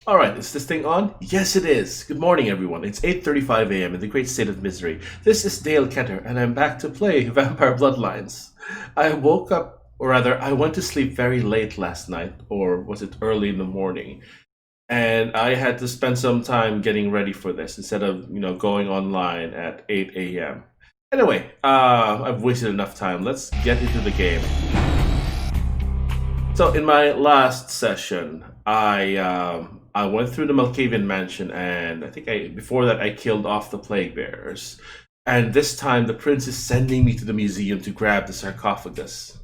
Alright, is this thing on? Yes, it is. Good morning, everyone. It's 8:35 a.m. in the great state of misery. This is Dale Keter, and I'm back to play Vampire Bloodlines. I woke up, or rather, I went to sleep very late last night, or was it early in the morning? And I had to spend some time getting ready for this instead of, going online at 8 a.m. Anyway, I've wasted enough time. Let's get into the game. So in my last session, I went through the Malkavian mansion, and I think before that I killed off the plague bearers. And this time the prince is sending me to the museum to grab the sarcophagus.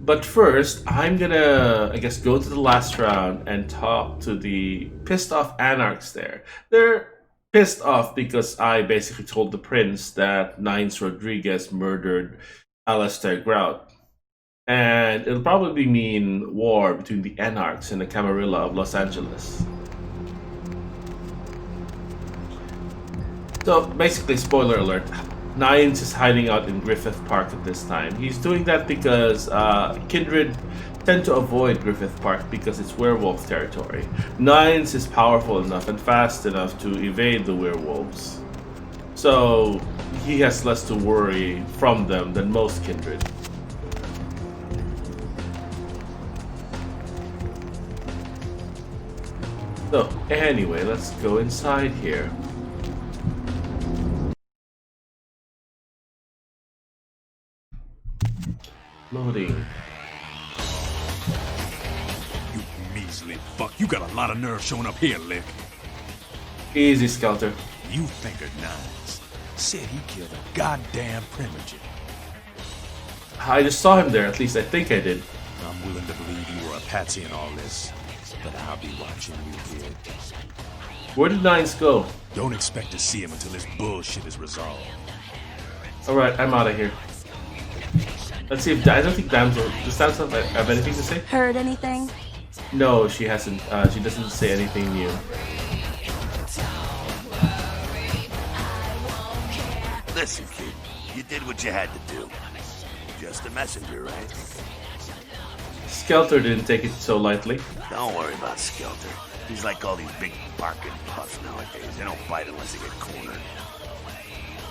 But first, I'm gonna, I guess, go to the last round and talk to the pissed off anarchs there. They're pissed off because I basically told the prince that Nines Rodriguez murdered Alastair Grout. And it'll probably mean war between the Anarchs and the Camarilla of Los Angeles. So basically, spoiler alert, Nines is hiding out in Griffith Park at this time. He's doing that because Kindred tend to avoid Griffith Park because it's werewolf territory. Nines is powerful enough and fast enough to evade the werewolves. So he has less to worry from them than most Kindred. So, anyway, let's go inside here. Loading. You measly fuck. You got a lot of nerve showing up here, Lick. Easy, Skelter. You thinker Nines said he killed a goddamn primogen. I just saw him there, at least I think I did. I'm willing to believe you were a patsy in all this, but I'll be watching you here. Where did Nines go? Don't expect to see him until this bullshit is resolved. Alright, I'm out of here. Let's see if I don't think Damsel. Does Damsel have anything to say? Heard anything? No, she hasn't. She doesn't say anything new. Listen, kid, you did what you had to do. Just a messenger, right? Skelter didn't take it so lightly. Don't worry about Skelter. He's like all these big barking puffs nowadays. They don't bite unless they get cornered.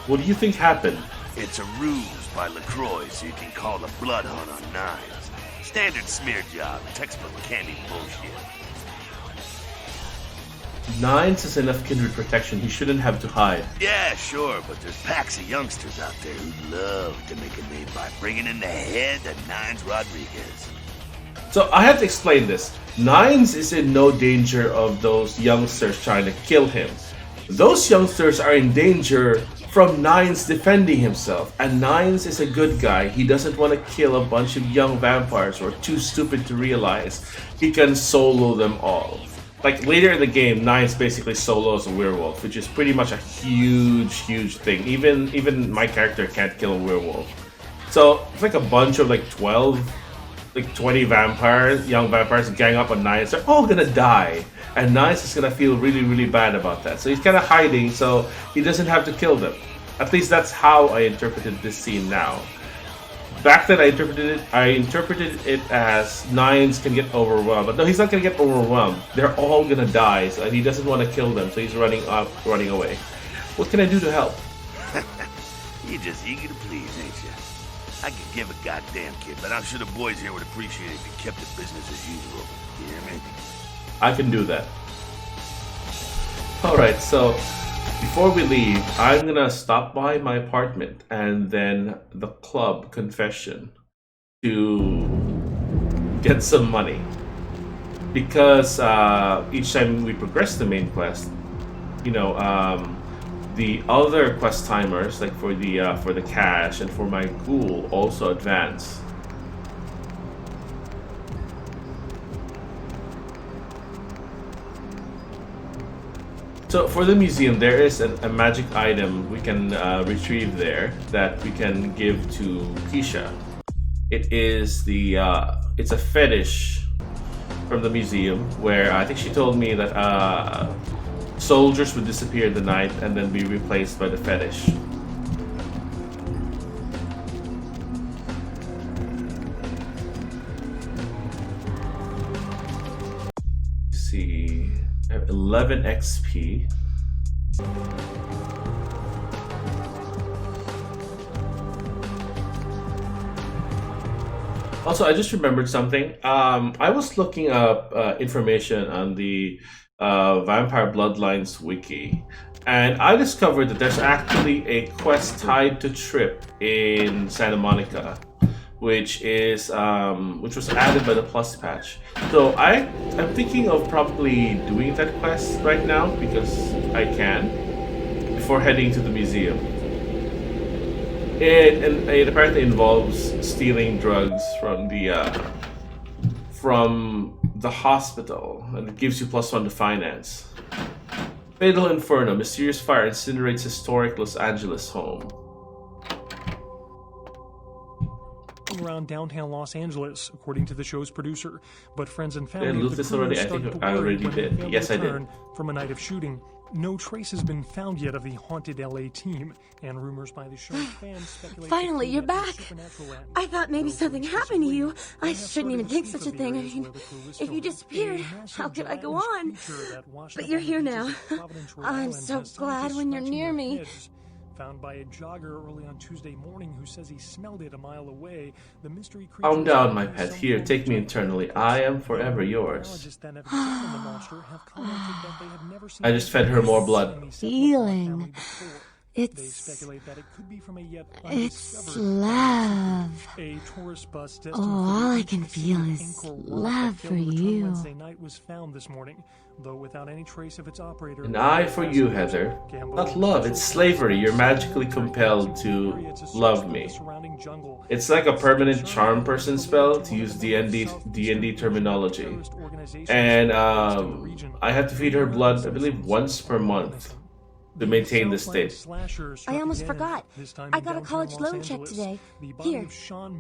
What do you think happened? It's a ruse by LaCroix so you can call the blood hunt on Nines. Standard smear job, textbook candy bullshit. Nines has enough kindred protection. He shouldn't have to hide. Yeah, sure, but there's packs of youngsters out there who'd love to make a name by bringing in the head of Nines Rodriguez. So I have to explain this. Nines is in no danger of those youngsters trying to kill him. Those youngsters are in danger from Nines defending himself. And Nines is a good guy. He doesn't want to kill a bunch of young vampires who are too stupid to realize he can solo them all. Like later in the game, Nines basically solos a werewolf, which is pretty much a huge thing. Even my character can't kill a werewolf. So it's like a bunch of like 20 vampires, young vampires gang up on Nines. They're all gonna die. And Nines is gonna feel really bad about that. So he's kind of hiding so he doesn't have to kill them. At least that's how I interpreted this scene now. Back then I interpreted it as Nines can get overwhelmed. But no, he's not gonna get overwhelmed. They're all gonna die, so he doesn't want to kill them, so he's running away. What can I do to help? You're just eager to please, ain't you? I could give a goddamn kid, but I'm sure the boys here would appreciate it if you kept it business as usual. You hear me? I can do that. Alright, so before we leave, I'm gonna stop by my apartment and then the club confession to get some money. Because each time we progress the main quest, the other quest timers, like for the cash and for my ghoul, also advance. So for the museum, there is a magic item we can retrieve there that we can give to Keisha. It is it's a fetish from the museum where I think she told me that soldiers would disappear in the night and then be replaced by the fetish. 11 XP. Also, I just remembered something. I was looking up information on the Vampire Bloodlines wiki, and I discovered that there's actually a quest tied to Trip in Santa Monica, which was added by the Plus patch. So I'm thinking of probably doing that quest right now because I can before heading to the museum. It apparently involves stealing drugs from the hospital, and it gives you +1 to finance. Fatal Inferno. Mysterious fire incinerates historic Los Angeles home. Around downtown Los Angeles, according to the show's producer, but friends and family Did I of lose the this crew already? I started think to I worry already when they did. failed Yes, to I did. return from a night of shooting. No trace has been found yet of the haunted LA team, and rumors by the show's fans speculate. Finally, you're back. I thought maybe something happened to you. I shouldn't even think such a thing. I mean, if you disappeared, how could I go on? But you're here now. I'm so glad when you're near me. Found by a jogger early on Tuesday morning who says he smelled it a mile away. The mystery creature. Calm down, my pet. Here, take me internally. I am forever yours. I just fed her more blood. Feeling. It's love. Oh, all I can feel is love for you. Wednesday night was found this morning, though without any trace of its operator. An eye for you, Heather. Not love, it's slavery. You're magically compelled to love me. It's like a permanent charm person spell, to use D&D terminology. And I have to feed her blood, I believe, once per month to maintain this state. I almost forgot. I got a college loan check today. Here,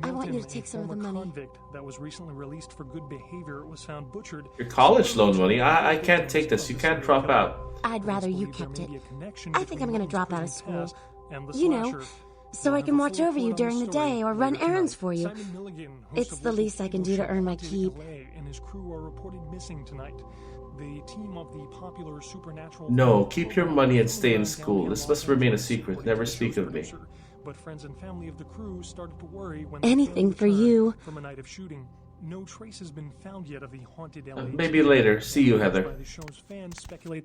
I want you to take some of the money. That was recently released for good behavior was found butchered. Your college loan money? I can't take this. You can't drop out. I'd rather you kept it. I think I'm going to drop out of school. You know, so I can watch over you during the day or run errands for you. It's the least I can do to earn my keep. And his crew are reported missing tonight. The team of the popular supernatural. No, keep your money and stay in school. This must remain a secret. Never speak of me. But friends and family of the crew started to worry when anything for you. From a night of shooting. No trace has been found yet of the haunted LA. Maybe later. See you, Heather.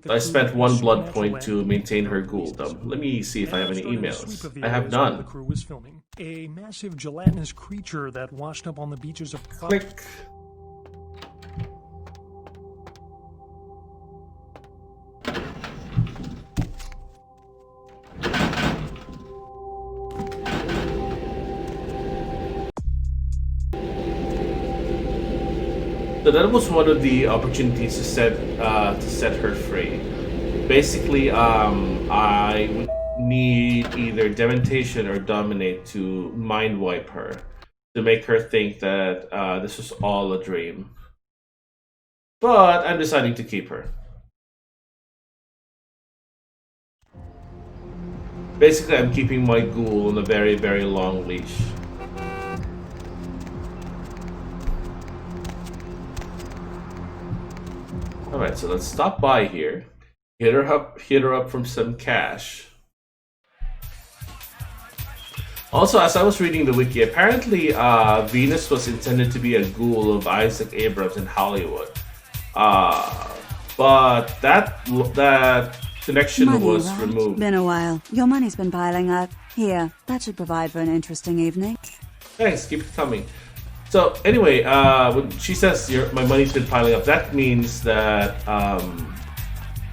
I spent 1 blood point to maintain her ghouldom. Let me see if I have any emails. I have none. The crew was filming a massive gelatinous creature that washed up on the beaches of Click. So that was one of the opportunities to set her free. Basically, I would need either Dementation or Dominate to mind wipe her to make her think that this was all a dream. But I'm deciding to keep her. Basically, I'm keeping my ghoul on a very, very long leash. Alright, so let's stop by here. Hit her up from some cash. Also, as I was reading the wiki, apparently Venus was intended to be a ghoul of Isaac Abrams in Hollywood. But that connection Money, was right? removed. Been a while. Your money's been piling up. Here, that should provide for an interesting evening. Thanks, keep it coming. So anyway, when she says my money's been piling up, that means that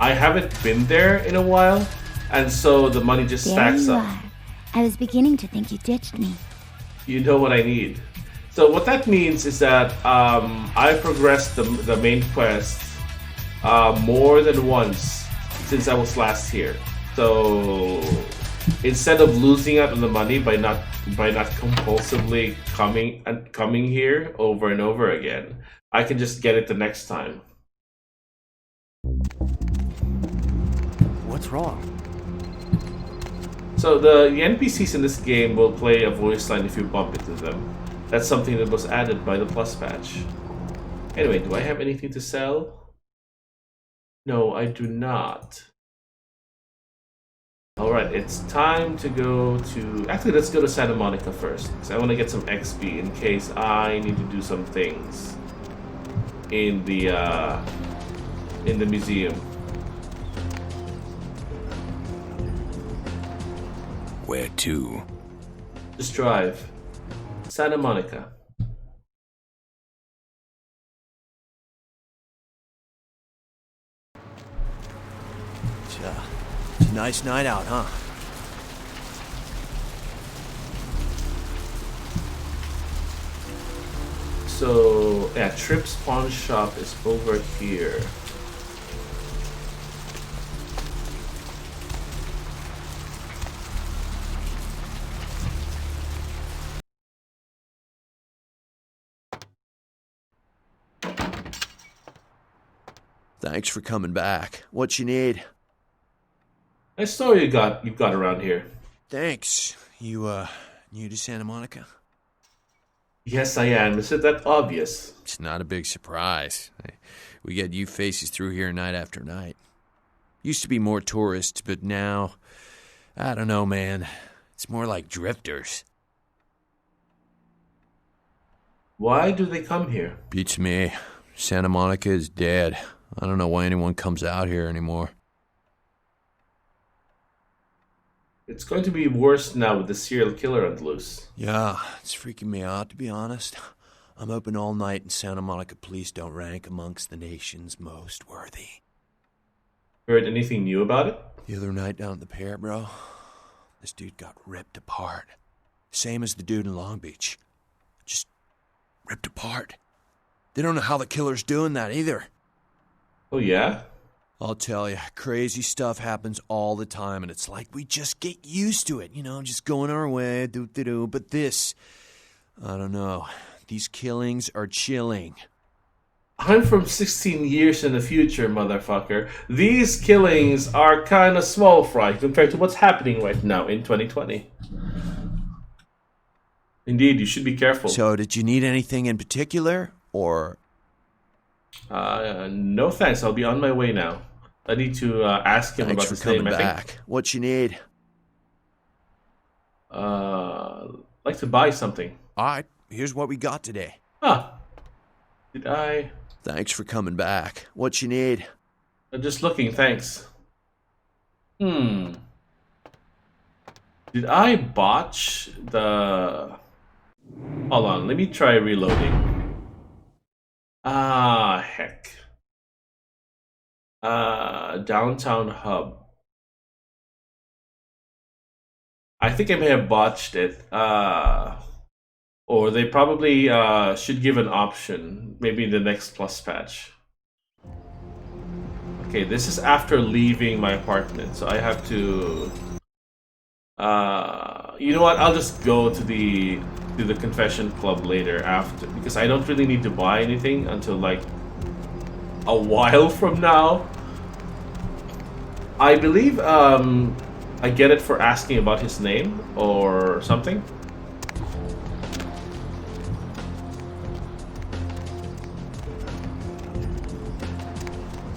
I haven't been there in a while, and so the money just stacks up. I was beginning to think you ditched me. You know what I need. So what that means is that I progressed the main quest more than once since I was last here. So instead of losing out on the money by not compulsively coming here over and over again, I can just get it the next time. What's wrong? So the NPCs in this game will play a voice line if you bump into them. That's something that was added by the Plus patch. Anyway, do I have anything to sell? No, I do not. Alright, it's time to go to... Actually, let's go to Santa Monica first, because I want to get some XP in case I need to do some things in the museum. Where to? Just drive. Santa Monica. It's a nice night out, huh? So, yeah, Tripp's pawn shop is over here. Thanks for coming back. What you need? Nice story you've got around here. Thanks. You, new to Santa Monica? Yes, I am. Is it that obvious? It's not a big surprise. We get you faces through here night after night. Used to be more tourists, but now, I don't know, man. It's more like drifters. Why do they come here? Beats me. Santa Monica is dead. I don't know why anyone comes out here anymore. It's going to be worse now with the serial killer on the loose. Yeah, it's freaking me out, to be honest. I'm open all night and Santa Monica police don't rank amongst the nation's most worthy. Heard anything new about it? The other night down at the pier, bro, this dude got ripped apart. Same as the dude in Long Beach. Just ripped apart. They don't know how the killer's doing that either. Oh, yeah? I'll tell you, crazy stuff happens all the time, and it's like we just get used to it, you know, just going our way, do-do-do. But this, I don't know, these killings are chilling. I'm from 16 years in the future, motherfucker. These killings are kind of small fry compared to what's happening right now in 2020. Indeed, you should be careful. So, did you need anything in particular, or...? No thanks. I'll be on my way now. I need to ask him about his name, I think. What you need? Like to buy something. Alright, here's what we got today. Did I... Thanks for coming back. What you need? I'm just looking, thanks. Did I botch the... Hold on, let me try reloading. Heck. Downtown hub. I think I may have botched it. Or they probably should give an option. Maybe in the next plus patch. Okay, this is after leaving my apartment, so I have to... you know what? I'll just go to the confession club later after, because I don't really need to buy anything until like a while from now. I believe I get it for asking about his name or something.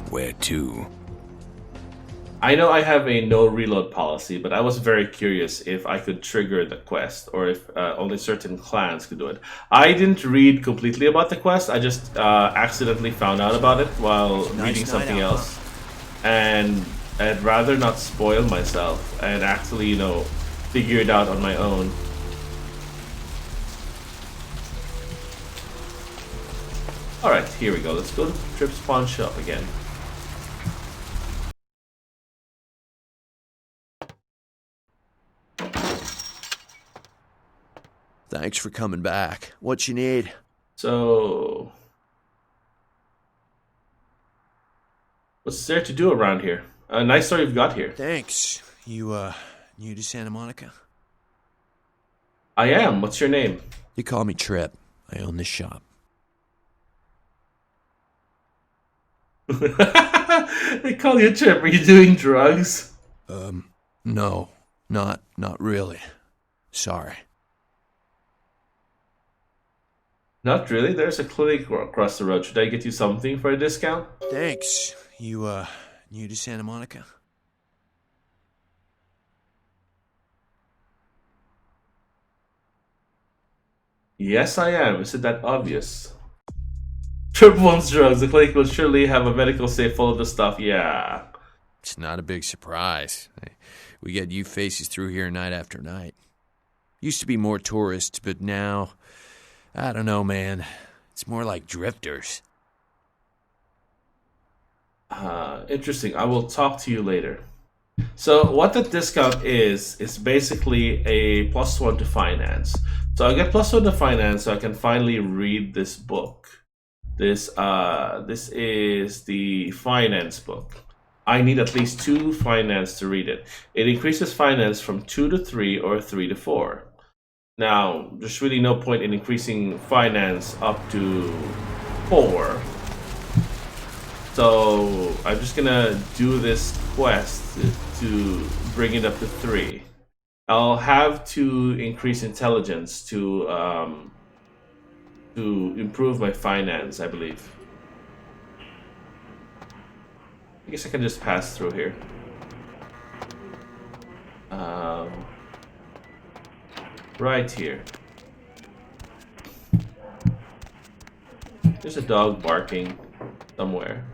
Where to? I know I have a no reload policy, but I was very curious if I could trigger the quest or if only certain clans could do it. I didn't read completely about the quest. I just accidentally found out about it while reading something else. And I'd rather not spoil myself and actually, you know, figure it out on my own. Alright, here we go. Let's go to Tripp's pawn shop again. Thanks for coming back. What you need? So... what's there to do around here? A nice story you've got here. Thanks. You, new to Santa Monica? I am. What's your name? You call me Trip. I own this shop. They call you Trip. Are you doing drugs? No. Not really. Sorry. Not really. There's a clinic across the road. Should I get you something for a discount? Thanks. You new to Santa Monica? Yes, I am. Is it that obvious? Trip wants drugs. The clinic will surely have a medical safe full of the stuff. Yeah. It's not a big surprise. We get you faces through here night after night. Used to be more tourists, but now, I don't know, man. It's more like drifters. Interesting. I will talk to you later. So what the discount is basically a +1 to finance. So I get +1 to finance so I can finally read this book. This is the finance book. I need at least 2 finance to read it. It increases finance from 2 to 3 or 3 to 4. Now, there's really no point in increasing finance up to 4. So I'm just gonna do this quest to bring it up to 3. I'll have to increase intelligence to improve my finance, I believe. I guess I can just pass through here. Right here. There's a dog barking somewhere.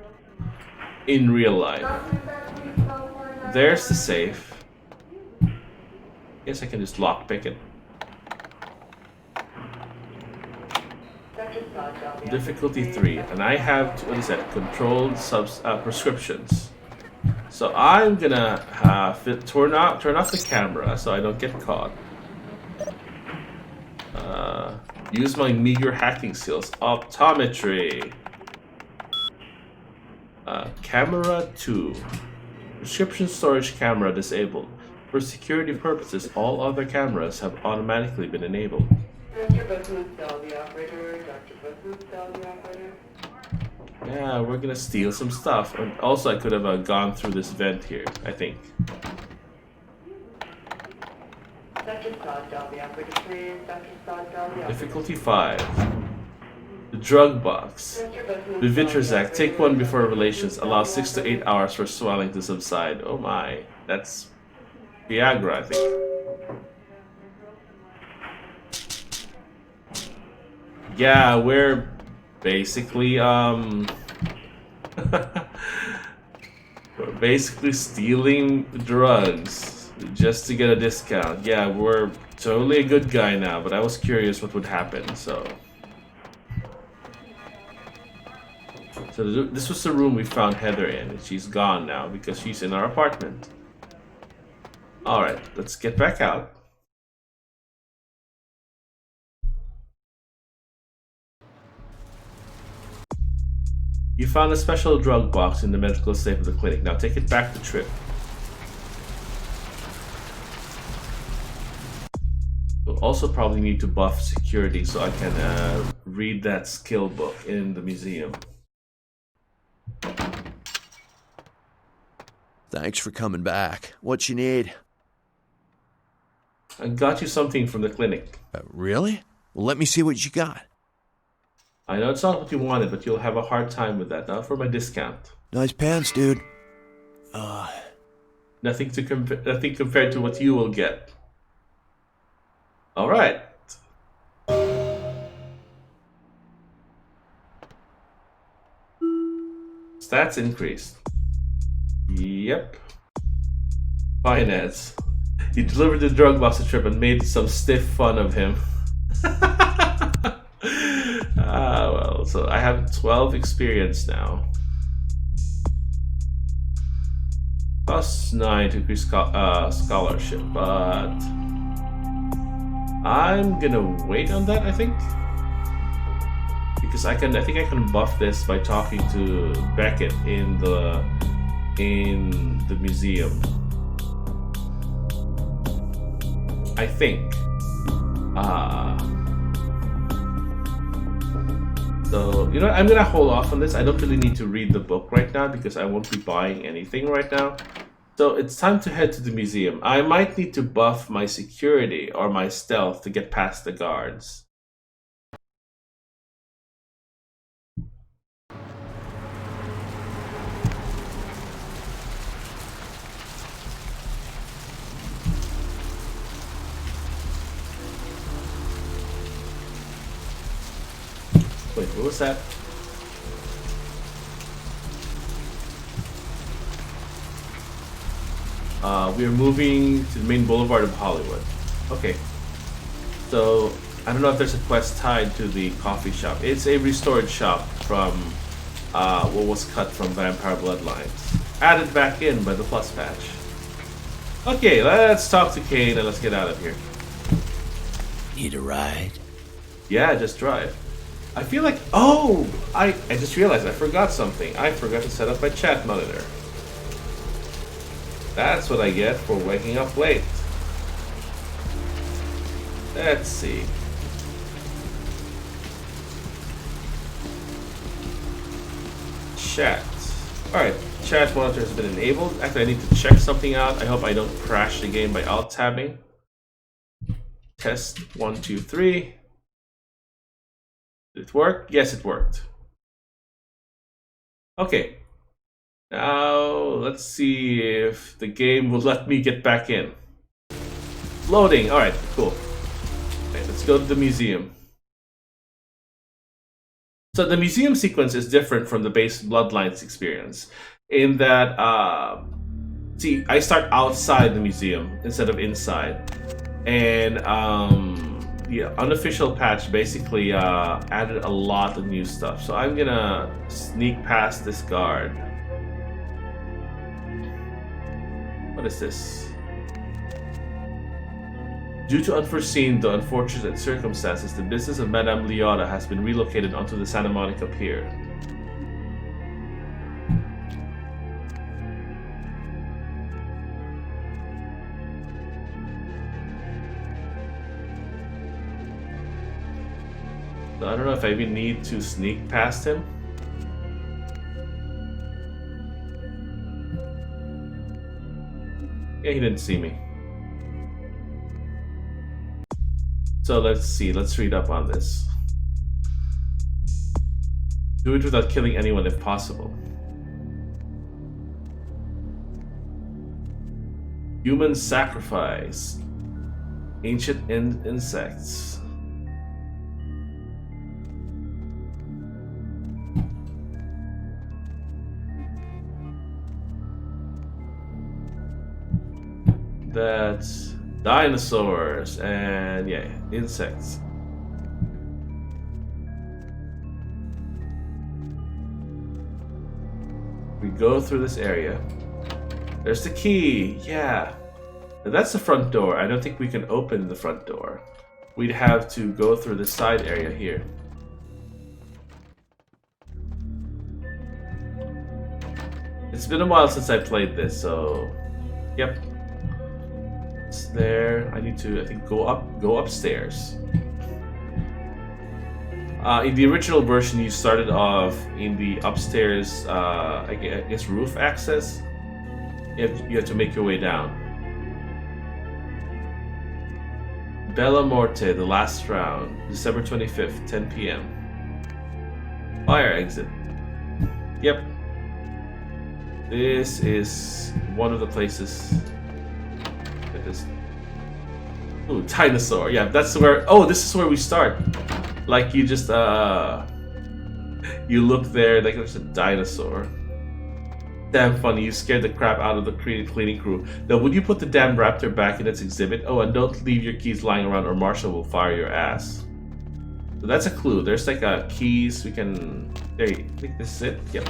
In real life. There's the safe. Guess I can just lockpick it. Difficulty 3, and I have what is that? Controlled prescriptions. So I'm gonna turn off the camera so I don't get caught. Use my meager hacking skills. Optometry. Camera 2. Prescription storage camera disabled. For security purposes, all other cameras have automatically been enabled. Yeah, we're gonna steal some stuff. And also, I could have gone through this vent here, I think. Difficulty 5. The drug box. Bivitrazak, take 1 before revelations. Allow 6 to 8 hours for swelling to subside. Oh my, that's Viagra, I think. Yeah, we're basically we're basically stealing drugs just to get a discount. Yeah, we're totally a good guy now, but I was curious what would happen, so this was the room we found Heather in, and she's gone now because she's in our apartment. Alright, let's get back out. You found a special drug box in the medical safe of the clinic. Now take it back to Trip. We'll also probably need to buff security so I can read that skill book in the museum. Thanks for coming back. What you need? I got you something from the clinic. Really? Well, let me see what you got. I know it's not what you wanted, but you'll have a hard time with that. Not for my discount. Nice pants, dude. Nothing compared to what you will get. All right. Stats increased. Yep. Finance. He delivered the drug box to Trip and made some stiff fun of him. Well, so I have 12 experience now. +9 to increase scholarship, but I'm gonna wait on that, I think. Because I think I can buff this by talking to Beckett in the museum. I think. So, you know, I'm gonna hold off on this. I don't really need to read the book right now because I won't be buying anything right now. So it's time to head to the museum. I might need to buff my security or my stealth to get past the guards. Wait, what was that? We are moving to the main boulevard of Hollywood. Okay. So, I don't know if there's a quest tied to the coffee shop. It's a restored shop from what was cut from Vampire Bloodlines. Added back in by the plus patch. Okay, let's talk to Kane and let's get out of here. Need a ride? Yeah, just drive. I feel like... Oh! I just realized I forgot something. I forgot to set up my chat monitor. That's what I get for waking up late. Let's see. Chat. Alright, chat monitor has been enabled. Actually, I need to check something out. I hope I don't crash the game by alt-tabbing. Test 1, 2, 3. Did it work? Yes, it worked. Okay. Now, let's see if the game will let me get back in. Loading. Alright, cool. Okay, let's go to the museum. So the museum sequence is different from the base Bloodlines experience in that, see, I start outside the museum instead of inside. And the unofficial patch basically added a lot of new stuff. So I'm gonna sneak past this guard. What is this? Due to unforeseen though unfortunate circumstances, the business of Madame Liotta has been relocated onto the Santa Monica Pier. So I don't know if I even need to sneak past him. Yeah, he didn't see me. So let's see, let's read up on this. Do it without killing anyone if possible. Human sacrifice. Ancient insects. That's dinosaurs and yeah, insects. We go through this area. There's the key. Yeah. Now that's the front door. I don't think we can open the front door. We'd have to go through the side area here. It's been a while since I played this, so yep. It's there. I need to, I think, go upstairs. In the original version, you started off in the upstairs, I guess, roof access. You have to make your way down. Bella Morte, the last round, December 25th, 10 p.m. Fire exit. Yep. This is one of the places. Ooh, dinosaur. Yeah, that's where. Oh, this is where we start. Like you just you look there, like there's a dinosaur. Damn funny. You scared the crap out of the cleaning crew. Now, would you put the damn raptor back in its exhibit? Oh, and don't leave your keys lying around, or Marshall will fire your ass. So that's a clue. There's like keys we can. There. I think this is it. Yep.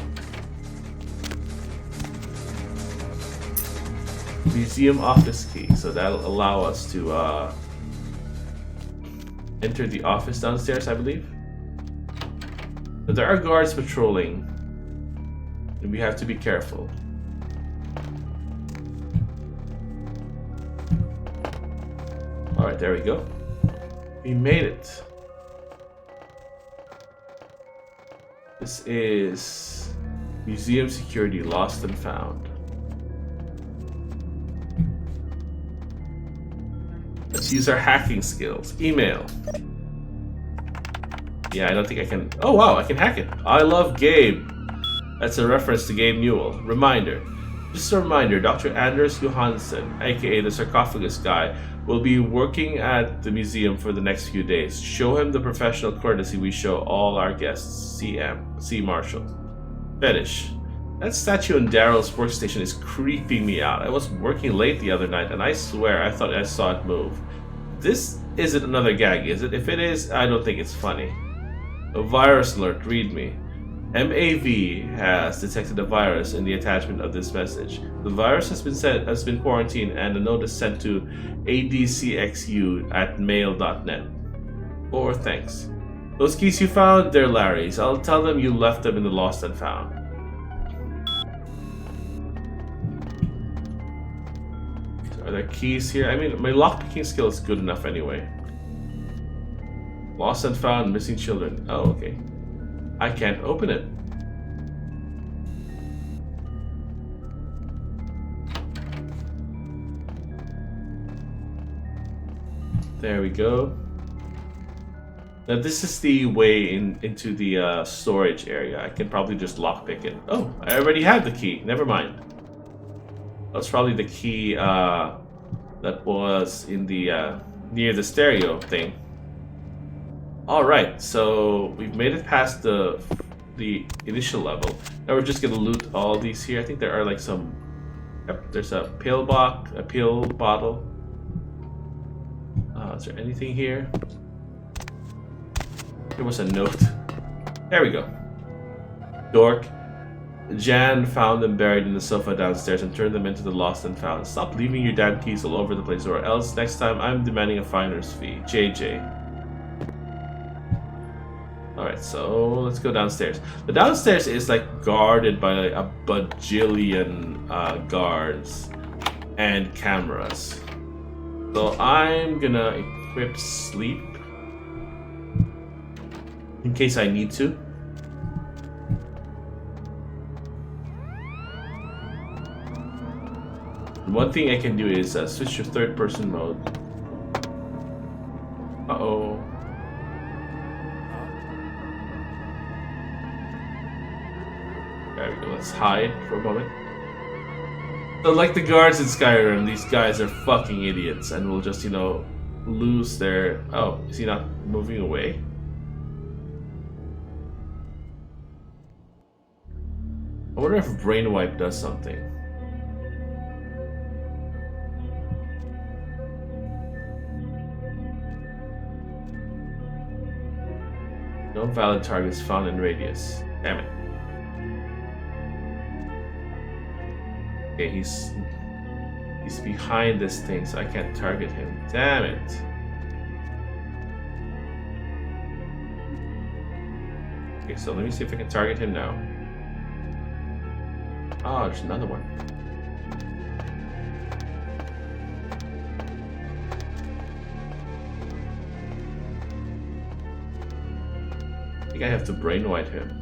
Museum office key, so that'll allow us to enter the office downstairs, I believe. But there are guards patrolling, and we have to be careful. Alright, there we go. We made it. This is Museum Security Lost and Found. Let's use our hacking skills. Email. Yeah, I don't think I can... Oh, wow, I can hack it. I love Gabe. That's a reference to Gabe Newell. Reminder. Just a reminder, Dr. Anders Johansson, aka the sarcophagus guy, will be working at the museum for the next few days. Show him the professional courtesy we show all our guests. CM. C. Marshall. Fetish. That statue on Daryl's workstation is creeping me out. I was working late the other night and I swear I thought I saw it move. This isn't another gag, is it? If it is, I don't think it's funny. A virus alert, read me. MAV has detected a virus in the attachment of this message. The virus has been quarantined and a notice sent to adcxu@mail.net. Or thanks. Those keys you found, they're Larry's. I'll tell them you left them in the lost and found. Are there keys here? I mean, my lockpicking skill is good enough anyway. Lost and found, missing children. Oh, okay. I can't open it. There we go. Now this is the way into the storage area. I can probably just lockpick it. Oh, I already have the key. Never mind. That's probably the key that was in the near the stereo thing. Alright, so we've made it past the initial level. Now we're just gonna loot all these here. I think there are like some... Yep, there's a pill box, a pill bottle. Is there anything here? There was a note. There we go. Dork. Jan found them buried in the sofa downstairs and turned them into the lost and found. Stop leaving your damn keys all over the place or else next time I'm demanding a finder's fee. JJ. Alright, so let's go downstairs. The downstairs is like guarded by like a bajillion guards and cameras. So I'm gonna equip sleep in case I need to. One thing I can do is switch to third person mode. Uh-oh. There we go, let's hide for a moment. So like the guards in Skyrim, these guys are fucking idiots and will just, you know, lose their... Oh, is he not moving away? I wonder if Brain Wipe does something. No valid targets found in radius. Damn it. Okay, he's behind this thing, so I can't target him. Damn it. Okay, so let me see if I can target him now. Oh, there's another one. I think I have to brain wipe him.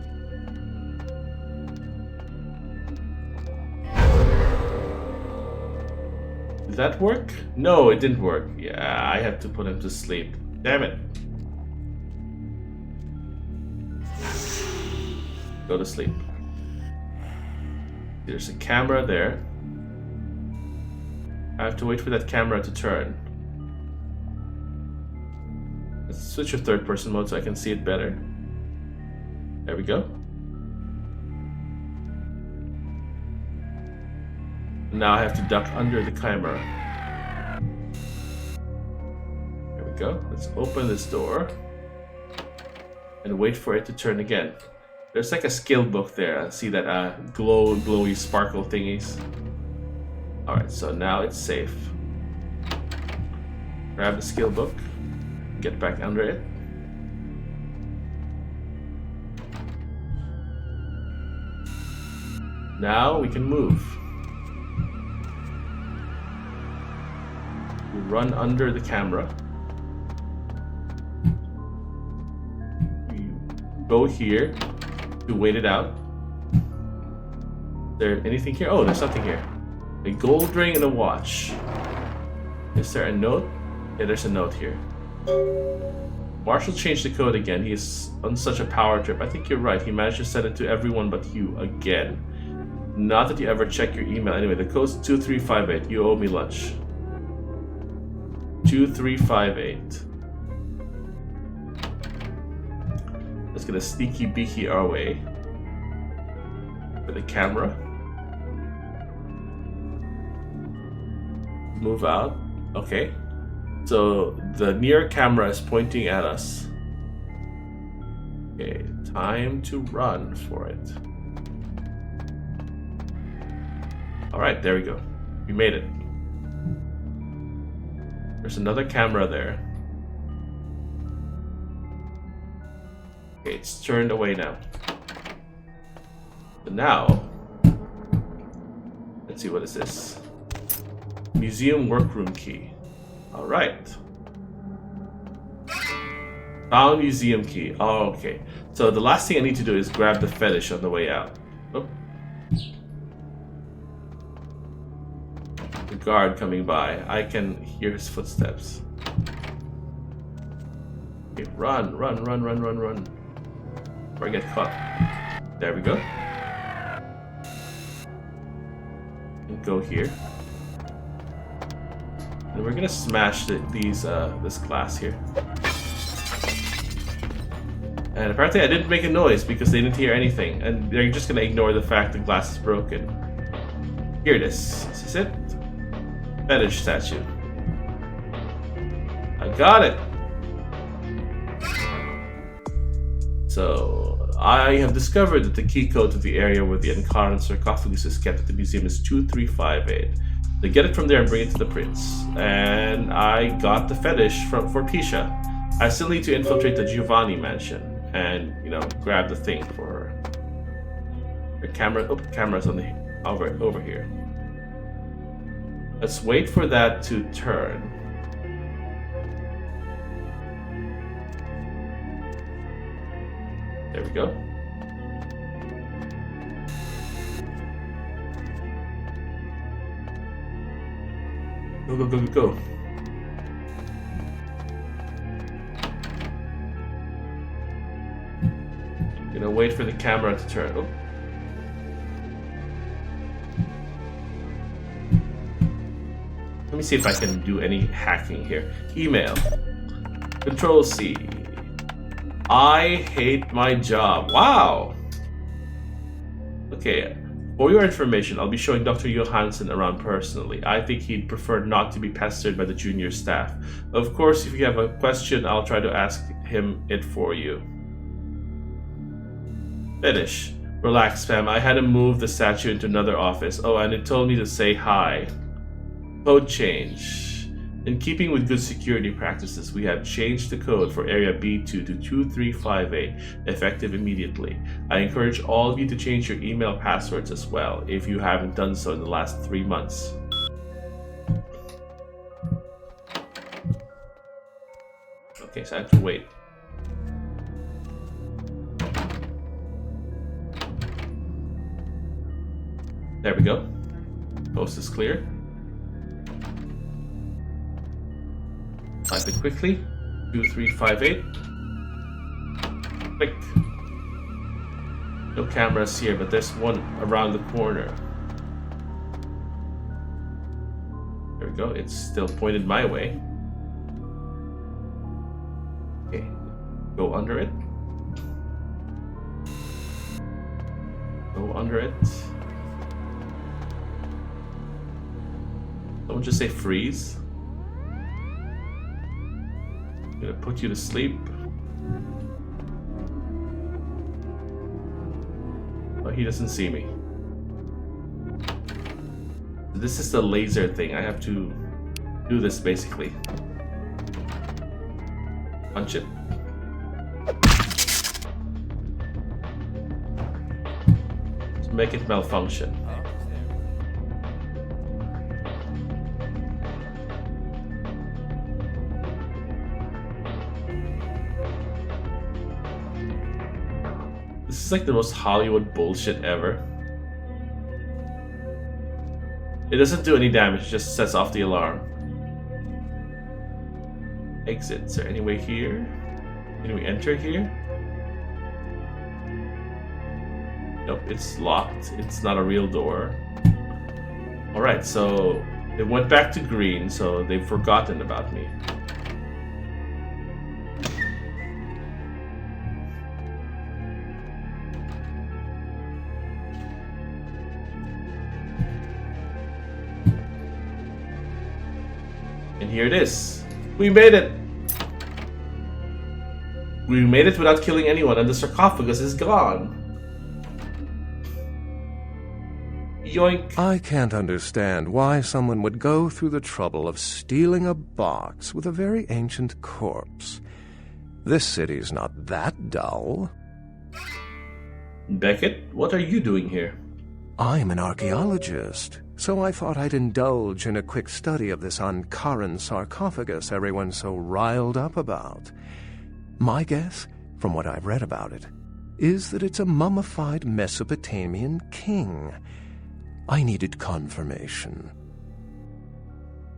Did that work? No, it didn't work. Yeah, I have to put him to sleep. Damn it. Go to sleep. There's a camera there. I have to wait for that camera to turn. Let's switch to third person mode so I can see it better. There we go. Now I have to duck under the camera. There we go. Let's open this door. And wait for it to turn again. There's like a skill book there. I see that glowy sparkle thingies. Alright, so now it's safe. Grab the skill book. Get back under it. Now we can move. We run under the camera. We go here to wait it out. Is there anything here? Oh, there's something here. A gold ring and a watch. Is there a note? Yeah, there's a note here. Marshall changed the code again. He is on such a power trip. I think you're right. He managed to send it to everyone but you again. Not that you ever check your email. Anyway, the code's 2358. You owe me lunch. 2358. Let's get a sneaky beaky our way. For the camera. Move out. Okay. So the near camera is pointing at us. Okay, time to run for it. Alright, there we go. We made it. There's another camera there. Okay, it's turned away now. But now, let's see, what is this? Museum workroom key. Alright. Found museum key. Oh, okay. So the last thing I need to do is grab the fetish on the way out. Oh. The guard coming by. I can hear his footsteps. Okay, run. Before I get caught. There we go. And go here. And we're gonna smash this glass here. And apparently I didn't make a noise because they didn't hear anything. And they're just gonna ignore the fact the glass is broken. Here it is. Is this it? Fetish statue. I got it! So, I have discovered that the key code to the area where the Ankaran sarcophagus is kept at the museum is 2358. They get it from there and bring it to the prince. And I got the fetish for Pisha. I still need to infiltrate the Giovanni mansion and, you know, grab the thing for her. The camera, oh, camera's on the over here. Let's wait for that to turn. There we go. Go. Gonna wait for the camera to turn. Oh. Let me see if I can do any hacking here. Email. Control C. I hate my job. Wow. Okay. For your information, I'll be showing Dr. Johansson around personally. I think he'd prefer not to be pestered by the junior staff. Of course, if you have a question, I'll try to ask him it for you. Finish. Relax, Pam. I had to move the statue into another office. Oh, and it told me to say hi. Code change. In keeping with good security practices, we have changed the code for Area B2 to 2358, effective immediately. I encourage all of you to change your email passwords as well, if you haven't done so in the last 3 months. Okay, so I have to wait. There we go. Coast is clear. Type it quickly. 2358. Click. No cameras here, but there's one around the corner. There we go. It's still pointed my way. Okay. Go under it. Go under it. Don't just say freeze. I'm gonna put you to sleep. Oh, he doesn't see me. This is the laser thing. I have to do this basically. Punch it. To make it malfunction. This is like the most Hollywood bullshit ever. It doesn't do any damage, it just sets off the alarm. Exit. Is there any way here? Can we enter here? Nope, it's locked. It's not a real door. Alright, so it went back to green, so they've forgotten about me. And here it is. We made it! We made it without killing anyone, and the sarcophagus is gone. Yoink. I can't understand why someone would go through the trouble of stealing a box with a very ancient corpse. This city's not that dull. Beckett, what are you doing here? I'm an archaeologist, so I thought I'd indulge in a quick study of this Ankaran sarcophagus everyone's so riled up about. My guess, from what I've read about it, is that it's a mummified Mesopotamian king. I needed confirmation.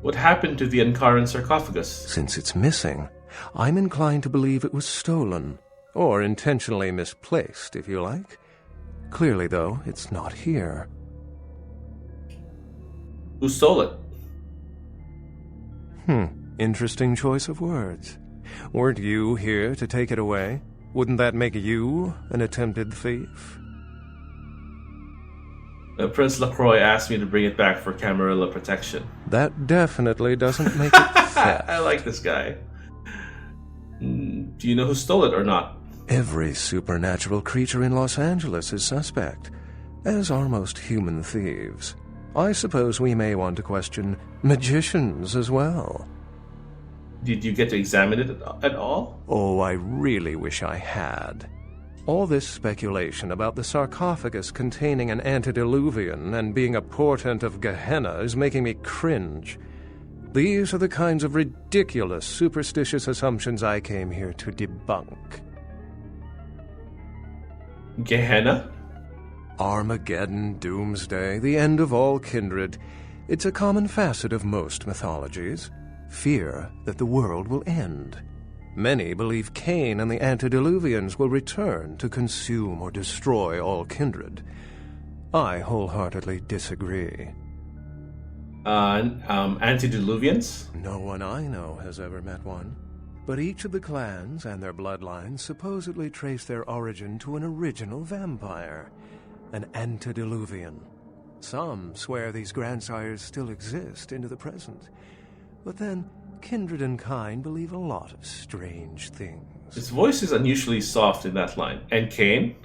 What happened to the Ankaran sarcophagus? Since it's missing, I'm inclined to believe it was stolen, or intentionally misplaced, if you like. Clearly, though, it's not here. Who stole it? Interesting choice of words. Weren't you here to take it away? Wouldn't that make you an attempted thief? Prince LaCroix asked me to bring it back for Camarilla protection. That definitely doesn't make it theft. I like this guy. Do you know who stole it or not? Every supernatural creature in Los Angeles is suspect, as are most human thieves. I suppose we may want to question magicians as well. Did you get to examine it at all? Oh, I really wish I had. All this speculation about the sarcophagus containing an antediluvian and being a portent of Gehenna is making me cringe. These are the kinds of ridiculous, superstitious assumptions I came here to debunk. Gehenna? Armageddon, doomsday, the end of all kindred. It's a common facet of most mythologies. Fear that the world will end. Many believe Cain and the antediluvians will return to consume or destroy all kindred. I wholeheartedly disagree. Antediluvians? No one I know has ever met one. But each of the clans and their bloodlines supposedly trace their origin to an original vampire, an antediluvian. Some swear these grandsires still exist into the present. But then, kindred and kind believe a lot of strange things. His voice is unusually soft in that line. And Cain?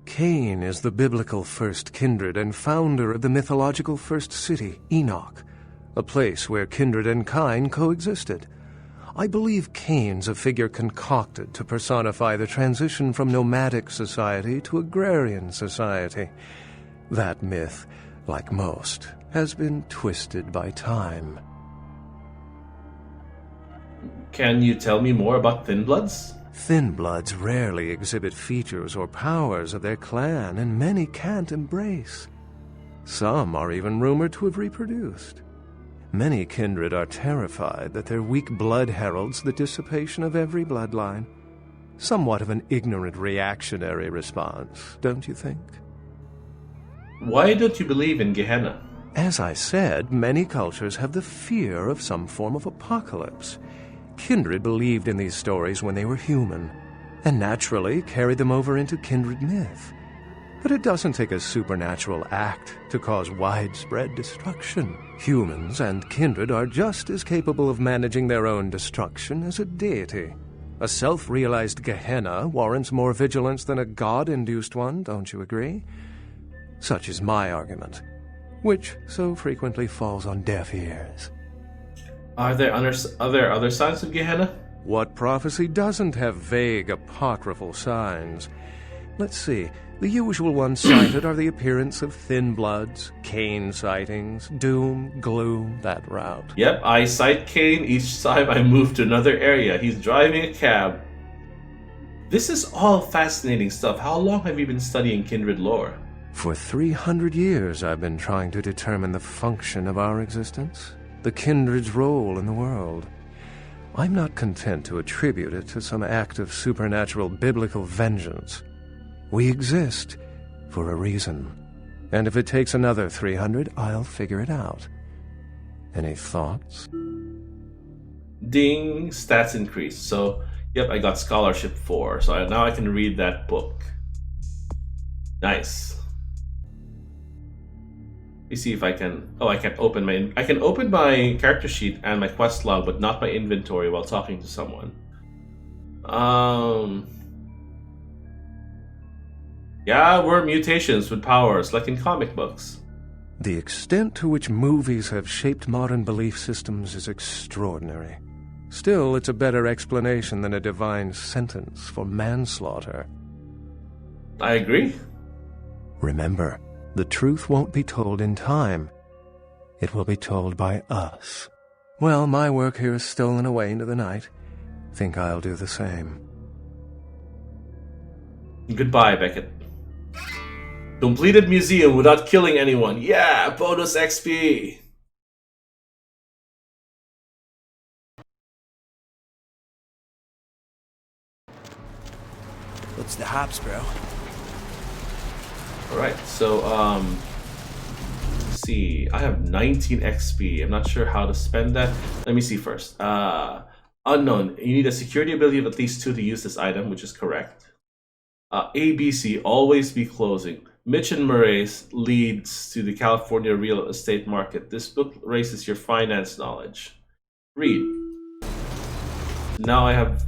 Cain is the biblical first kindred and founder of the mythological first city, Enoch, a place where kindred and kind coexisted. I believe Cain's a figure concocted to personify the transition from nomadic society to agrarian society. That myth, like most, has been twisted by time. Can you tell me more about Thin Bloods? Thin Bloods rarely exhibit features or powers of their clan, and many can't embrace. Some are even rumored to have reproduced. Many kindred are terrified that their weak blood heralds the dissipation of every bloodline. Somewhat of an ignorant reactionary response, don't you think? Why don't you believe in Gehenna? As I said, many cultures have the fear of some form of apocalypse. Kindred believed in these stories when they were human, and naturally carried them over into kindred myth. But it doesn't take a supernatural act to cause widespread destruction. Humans and kindred are just as capable of managing their own destruction as a deity. A self-realized Gehenna warrants more vigilance than a god-induced one, don't you agree? Such is my argument, which so frequently falls on deaf ears. Are there other signs of Gehenna? What prophecy doesn't have vague apocryphal signs? Let's see. The usual ones cited are the appearance of Thin Bloods, Cain sightings, doom, gloom, that route. Yep, I sight Cain each time I move to another area. He's driving a cab. This is all fascinating stuff. How long have you been studying kindred lore? For 300 years I've been trying to determine the function of our existence, the kindred's role in the world. I'm not content to attribute it to some act of supernatural biblical vengeance. We exist for a reason. And if it takes another 300, I'll figure it out. Any thoughts? Ding, stats increase. So, yep, I got scholarship 4. So now I can read that book. Nice. Let me see if I can. Oh, I can open my character sheet and my quest log, but not my inventory while talking to someone. Yeah, we're mutations with powers, like in comic books. The extent to which movies have shaped modern belief systems is extraordinary. Still, it's a better explanation than a divine sentence for manslaughter. I agree. Remember, the truth won't be told in time. It will be told by us. Well, my work here is stolen away into the night. Think I'll do the same. Goodbye, Beckett. Completed museum without killing anyone. Yeah, bonus XP. What's the hops, bro? Alright, so, let's see. I have 19 XP. I'm not sure how to spend that. Let me see first. Unknown. You need a security ability of at least 2 to use this item, which is correct. ABC, always be closing. Mitch and Murray's leads to the California real estate market. This book raises your finance knowledge. Read. Now I have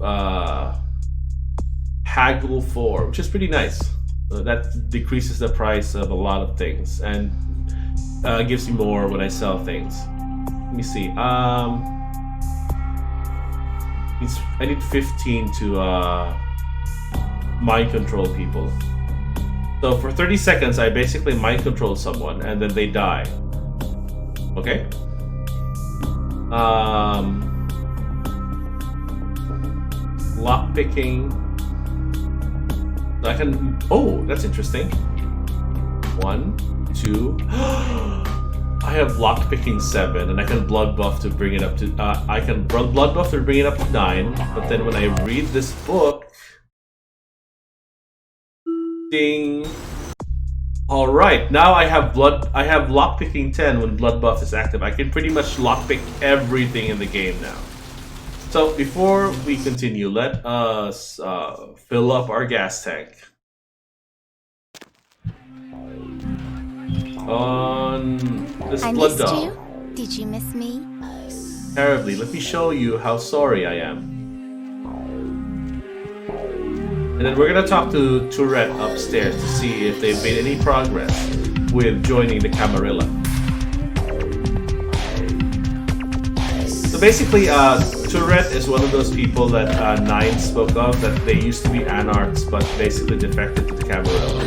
Haggle 4, which is pretty nice. That decreases the price of a lot of things and gives me more when I sell things. Let me see. I need 15 to mind control people. So for 30 seconds, I basically mind control someone and then they die. Okay? Lockpicking. I can. Oh, that's interesting. 1, 2. I have lockpicking 7, and I can blood buff to bring it up to. I can blood buff to bring it up to 9. But then when I read this book, ding. All right, now I have lockpicking 10 when blood buff is active. I can pretty much lockpick everything in the game now. So before we continue, let us fill up our gas tank. On this blood doll. You? Did you miss me? Terribly. Let me show you how sorry I am. And then we're gonna talk to Tourette upstairs to see if they've made any progress with joining the Camarilla. So basically, Tourette is one of those people that Nine spoke of, that they used to be anarchs, but basically defected to the Camarilla.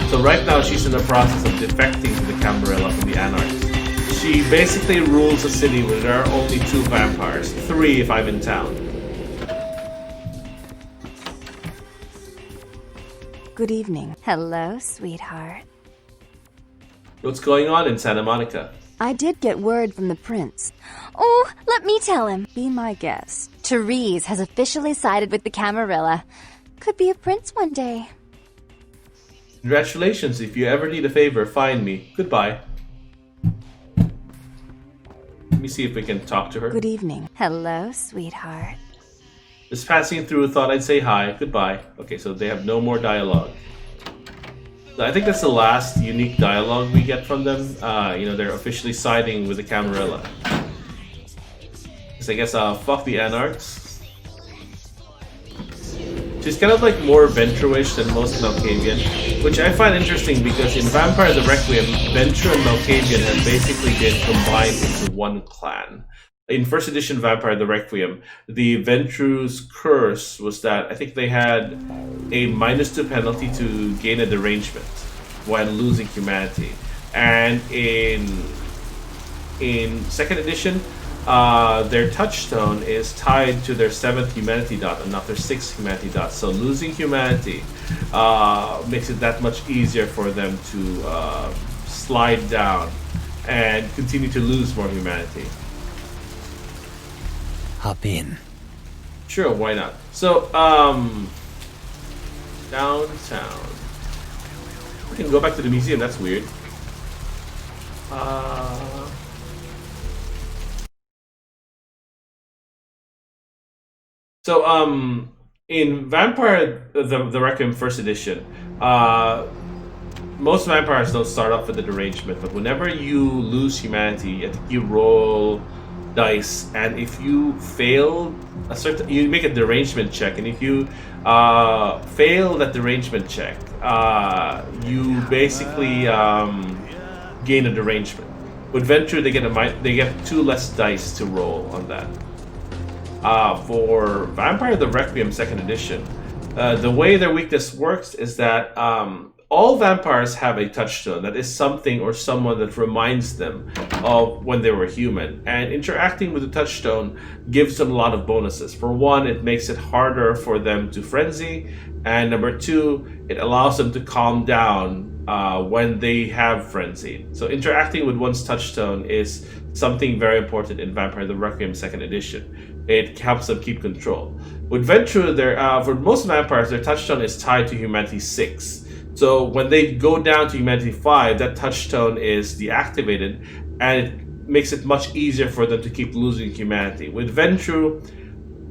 So right now, she's in the process of defecting to the Camarilla from the anarchs. She basically rules a city where there are only 2 vampires, 3 if I'm in town. Good evening. Hello, sweetheart. What's going on in Santa Monica? I did get word from the prince. Oh, let me tell him. Be my guest. Therese has officially sided with the Camarilla. Could be a prince one day. Congratulations. If you ever need a favor, find me. Goodbye. Let me see if we can talk to her. Good evening. Hello, sweetheart. Just passing through, thought I'd say hi. Goodbye. Okay, so they have no more dialogue. So I think that's the last unique dialogue we get from them. They're officially siding with the Camarilla. So I guess fuck the anarchs. She's kind of like more Ventrue-ish than most Malkavian, which I find interesting because in Vampire the Requiem, Ventrue and Malkavian have basically been combined into one clan. In first edition Vampire the Requiem, the Ventrue's curse was that I think they had a -2 penalty to gain a derangement while losing humanity. And in second edition, their touchstone is tied to their 7th humanity dot and not their 6th humanity dot. So losing humanity makes it that much easier for them to slide down and continue to lose more humanity. Hop in. Sure, why not? So, downtown. can go back to the museum. That's weird. So, in Vampire the Requiem First Edition, most vampires don't start off with the derangement, but whenever you lose humanity, I think you roll dice, and if you fail you make a derangement check, and if you fail that derangement check, you basically gain a derangement. With Venture, they get 2 less dice to roll on that. For Vampire the Requiem Second Edition, the way their weakness works is that all vampires have a touchstone that is something or someone that reminds them of when they were human, and interacting with the touchstone gives them a lot of bonuses. For one, it makes it harder for them to frenzy, and number 2, it allows them to calm down when they have frenzied. So interacting with one's touchstone is something very important in Vampire the Requiem Second Edition. It helps them keep control. With Venture, for most vampires, their touchstone is tied to Humanity 6. So when they go down to Humanity 5, that touchstone is deactivated, and it makes it much easier for them to keep losing humanity. With Venture,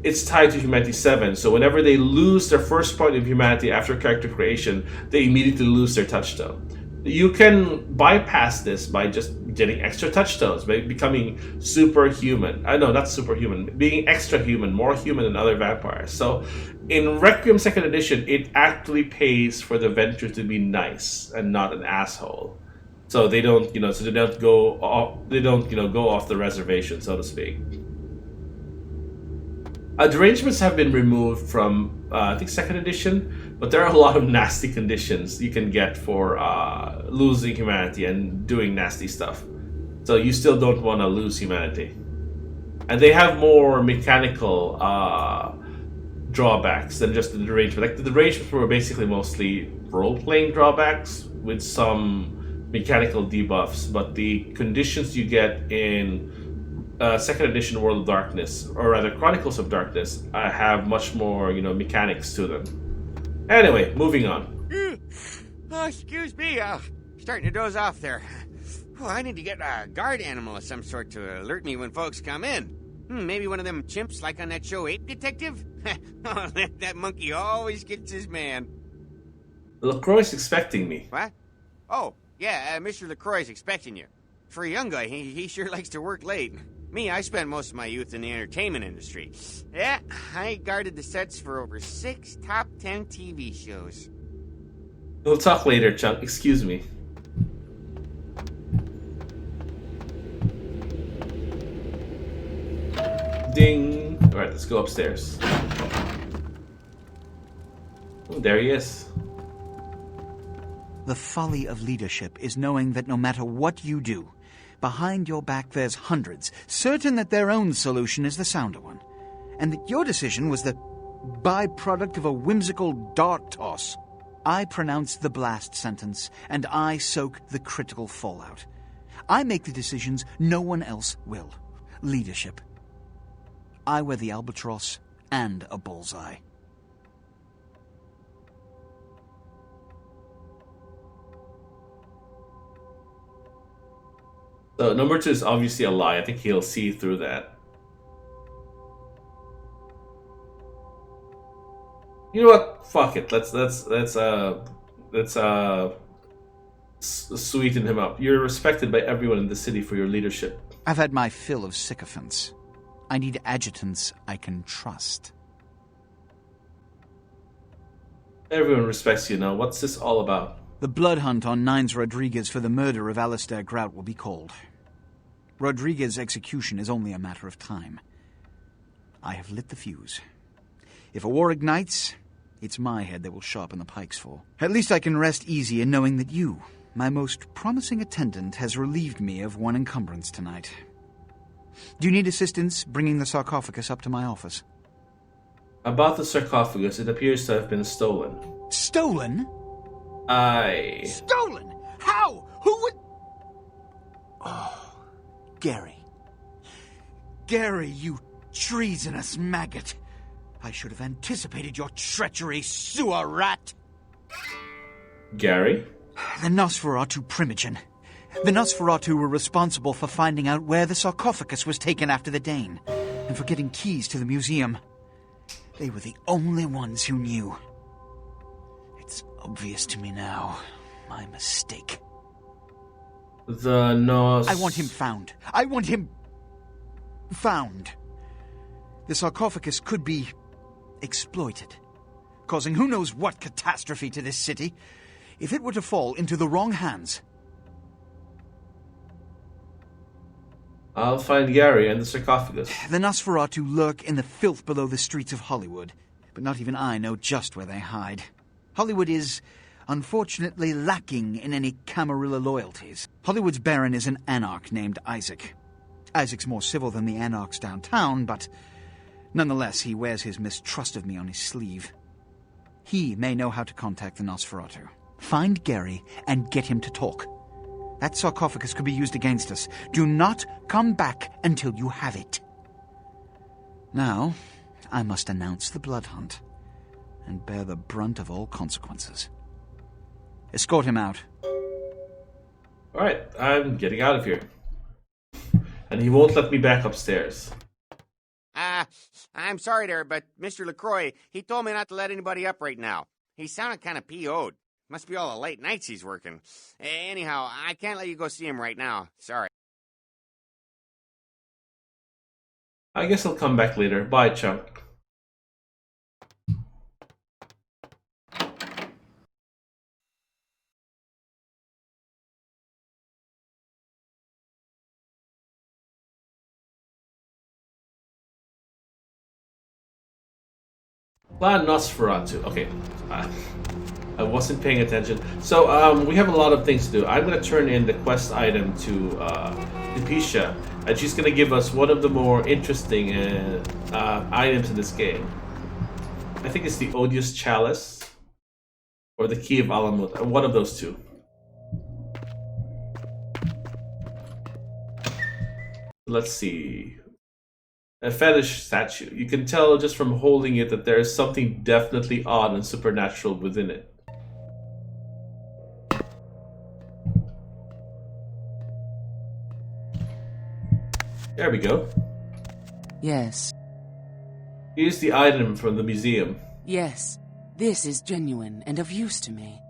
it's tied to Humanity 7, so whenever they lose their first point of humanity after character creation, they immediately lose their touchstone. You can bypass this by just getting extra touchstones, by becoming superhuman. No, not superhuman, being extra human, more human than other vampires. So in Requiem Second Edition, it actually pays for the Venture to be nice and not an asshole. So they don't, go off the reservation, so to speak. Derangements have been removed from, I think, Second Edition, but there are a lot of nasty conditions you can get for losing humanity and doing nasty stuff. So you still don't want to lose humanity. And they have more mechanical drawbacks than just the derangement. Like, the derangements were basically mostly role-playing drawbacks with some mechanical debuffs, but the conditions you get in Second Edition World of Darkness, or rather Chronicles of Darkness, have much more, mechanics to them. Anyway, moving on. Oh, excuse me, starting to doze off there. Oh, I need to get a guard animal of some sort to alert me when folks come in. Maybe one of them chimps like on that show Ape Detective? Oh, that monkey always gets his man. LaCroix's expecting me. What? Oh, yeah, Mr. LaCroix's expecting you. For a young guy, he sure likes to work late. Me, I spent most of my youth in the entertainment industry. Yeah, I guarded the sets for over 6 top 10 TV shows. We'll talk later, Chunk. Excuse me. Ding! Alright, let's go upstairs. Oh, there he is. The folly of leadership is knowing that no matter what you do, behind your back there's hundreds, certain that their own solution is the sounder one, and that your decision was the byproduct of a whimsical dart toss. I pronounce the blast sentence, and I soak the critical fallout. I make the decisions no one else will. Leadership. I wear the albatross and a bullseye. So number 2 is obviously a lie. I think he'll see through that. You know what? Fuck it. Let's sweeten him up. You're respected by everyone in the city for your leadership. I've had my fill of sycophants. I need adjutants I can trust. Everyone respects you now. What's this all about? The blood hunt on Nines Rodriguez for the murder of Alistair Grout will be called. Rodriguez's execution is only a matter of time. I have lit the fuse. If a war ignites, it's my head they will sharpen the pikes for. At least I can rest easy in knowing that you, my most promising attendant, has relieved me of one encumbrance tonight. Do you need assistance bringing the sarcophagus up to my office? About the sarcophagus, it appears to have been stolen. Stolen? Stolen? How? Who would... Oh, Gary. Gary, you treasonous maggot. I should have anticipated your treachery, sewer rat. Gary? The Nosferatu Primogen. The Nosferatu were responsible for finding out where the sarcophagus was taken after the Dane, and for getting keys to the museum. They were the only ones who knew. It's obvious to me now. My mistake. The Nos... I want him found. I want him... found. The sarcophagus could be exploited, causing who knows what catastrophe to this city. If it were to fall into the wrong hands... I'll find Gary and the sarcophagus. The Nosferatu lurk in the filth below the streets of Hollywood, but not even I know just where they hide. Hollywood is, unfortunately, lacking in any Camarilla loyalties. Hollywood's baron is an anarch named Isaac. Isaac's more civil than the anarchs downtown, but nonetheless he wears his mistrust of me on his sleeve. He may know how to contact the Nosferatu. Find Gary and get him to talk. That sarcophagus could be used against us. Do not come back until you have it. Now, I must announce the blood hunt and bear the brunt of all consequences. Escort him out. Alright, I'm getting out of here. And he won't let me back upstairs. I'm sorry there, but Mr. LaCroix, he told me not to let anybody up right now. He sounded kind of PO'd. Must be all the late nights he's working. Anyhow, I can't let you go see him right now. Sorry. I guess I'll come back later. Bye, chump. La Nosferatu. Okay. I wasn't paying attention. So, we have a lot of things to do. I'm going to turn in the quest item to Pisha, and she's going to give us one of the more interesting items in this game. I think it's the Odious Chalice, or the Key of Alamut, one of those two. Let's see. A fetish statue. You can tell just from holding it that there is something definitely odd and supernatural within it. There we go. Yes. Here's the item from the museum. Yes. This is genuine and of use to me.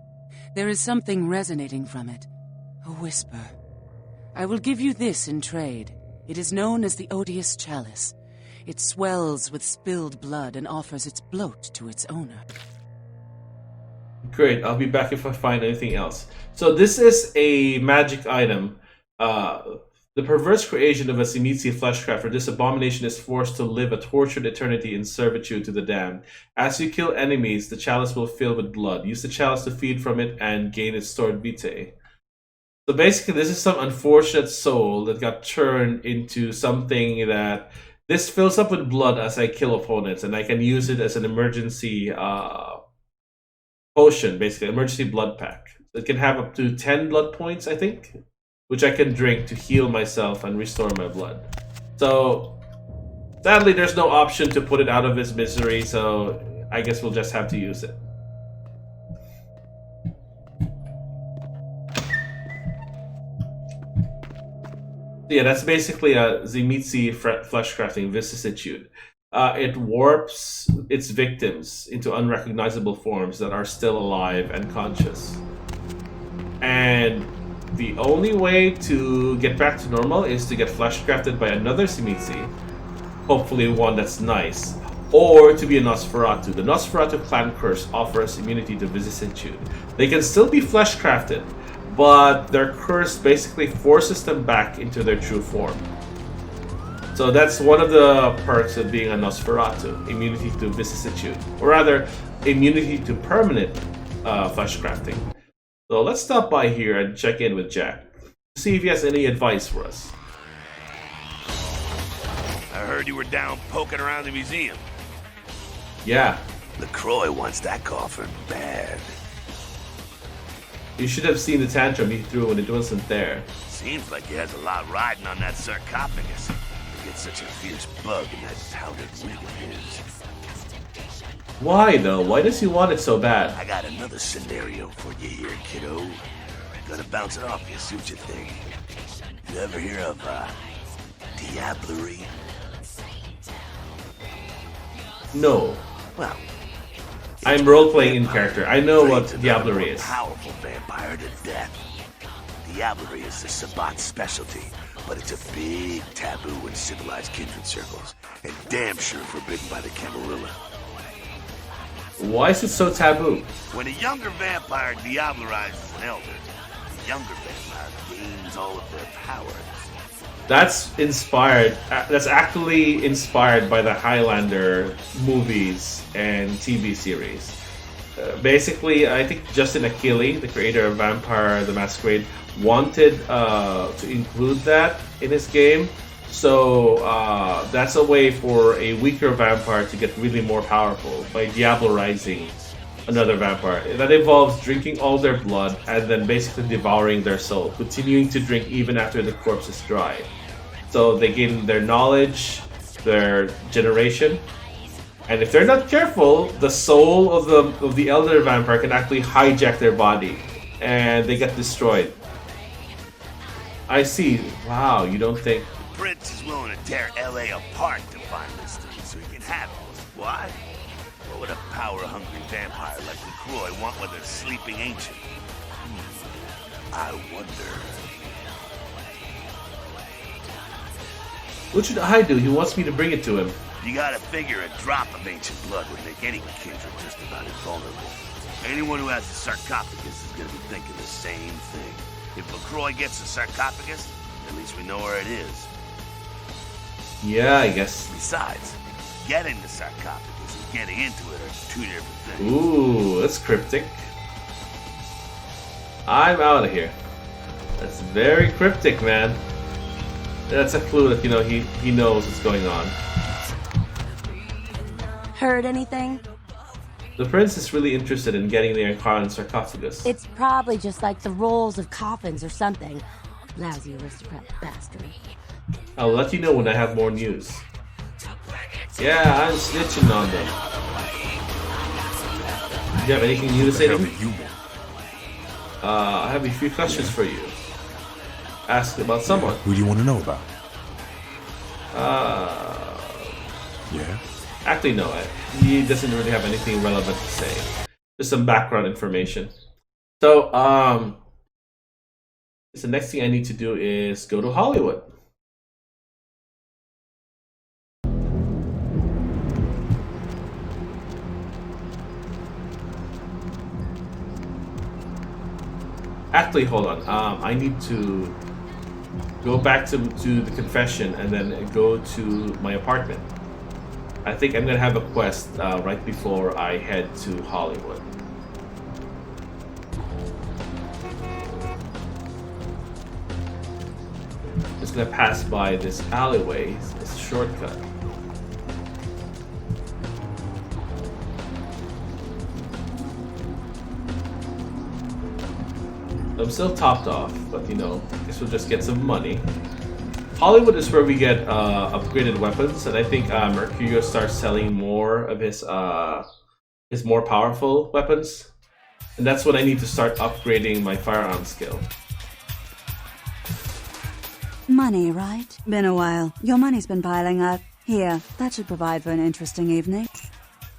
There is something resonating from it. A whisper. I will give you this in trade. It is known as the Odious Chalice. It swells with spilled blood and offers its bloat to its owner. Great, I'll be back if I find anything else. So this is a magic item. The perverse creation of a Simitsi fleshcrafter, this abomination is forced to live a tortured eternity in servitude to the damned. As you kill enemies, the chalice will fill with blood. Use the chalice to feed from it and gain its stored vitae. So basically, this is some unfortunate soul that got turned into something that... This fills up with blood as I kill opponents, and I can use it as an emergency potion, basically, emergency blood pack. It can have up to 10 blood points, I think, which I can drink to heal myself and restore my blood. So, sadly, there's no option to put it out of its misery, so I guess we'll just have to use it. Yeah, that's basically a Zimitsi fleshcrafting vicissitude. It warps its victims into unrecognizable forms that are still alive and conscious. And the only way to get back to normal is to get fleshcrafted by another Zimitsi, hopefully one that's nice, or to be a Nosferatu. The Nosferatu clan curse offers immunity to vicissitude. They can still be fleshcrafted, but their curse basically forces them back into their true form. So that's one of the perks of being a Nosferatu, immunity to vicissitude, or rather, immunity to permanent fleshcrafting. So let's stop by here and check in with Jack, to see if he has any advice for us. I heard you were down poking around the museum. Yeah. LaCroix wants that coffin bad. You should have seen the tantrum he threw when it wasn't there. Seems like he has a lot riding on that sarcophagus. He gets such a fierce bug in that powdered wig of his. Why, though? Why does he want it so bad? I got another scenario for you here, kiddo. Gonna bounce it off you, see what you think. You ever hear of, diablerie? No. Well, I'm role-playing in character. I know what diablerie is. Powerful vampire to death. Diablerie is the Sabbat's specialty, but it's a big taboo in civilized kindred circles, and damn sure forbidden by the Camarilla. Why is it so taboo? When a younger vampire diablerizes an elder, the younger vampire gains all of their powers. That's inspired. That's actually inspired by the Highlander movies and TV series. Basically, I think Justin Achille, the creator of Vampire the Masquerade, wanted to include that in his game. So that's a way for a weaker vampire to get really more powerful by diablerizing another vampire. That involves drinking all their blood and then basically devouring their soul, continuing to drink even after the corpse is dry. So they gain their knowledge, their generation, and if they're not careful, the soul of the elder vampire can actually hijack their body, and they get destroyed. I see. Wow, you don't think? The Prince is willing to tear LA apart to find this thing so he can have it. Why? What would a power-hungry vampire like LaCroix want with a sleeping ancient? I wonder. What should I do? He wants me to bring it to him. You gotta figure a drop of ancient blood would make any kindred just about invulnerable. Anyone who has a sarcophagus is gonna be thinking the same thing. If LaCroix gets a sarcophagus, at least we know where it is. Yeah, I guess. Besides, getting the sarcophagus and getting into it are two different things. Ooh, that's cryptic. I'm out of here. That's very cryptic, man. That's a clue that, you know, he knows what's going on. Heard anything? The prince is really interested in getting the Ankaran sarcophagus. It's probably just like the rolls of coffins or something. Lousy aristocrat bastard. I'll let you know when I have more news. Yeah, I'm snitching on them. Do you have anything new to say to me? I have a few questions for you. Ask about someone. Who do you want to know about? Yeah? Actually, no. He doesn't really have anything relevant to say. Just some background information. So, the next thing I need to do is go to Hollywood. Actually, hold on. I need to go back to the confession and then go to my apartment. I think I'm gonna have a quest right before I head to Hollywood. Just gonna pass by this alleyway, this shortcut. I'm still topped off, but you know, I guess we'll just get some money. Hollywood is where we get upgraded weapons, and I think Mercurio starts selling more of his more powerful weapons, and that's when I need to start upgrading my firearm skill. Money, right? Been a while. Your money's been piling up. Here, that should provide for an interesting evening.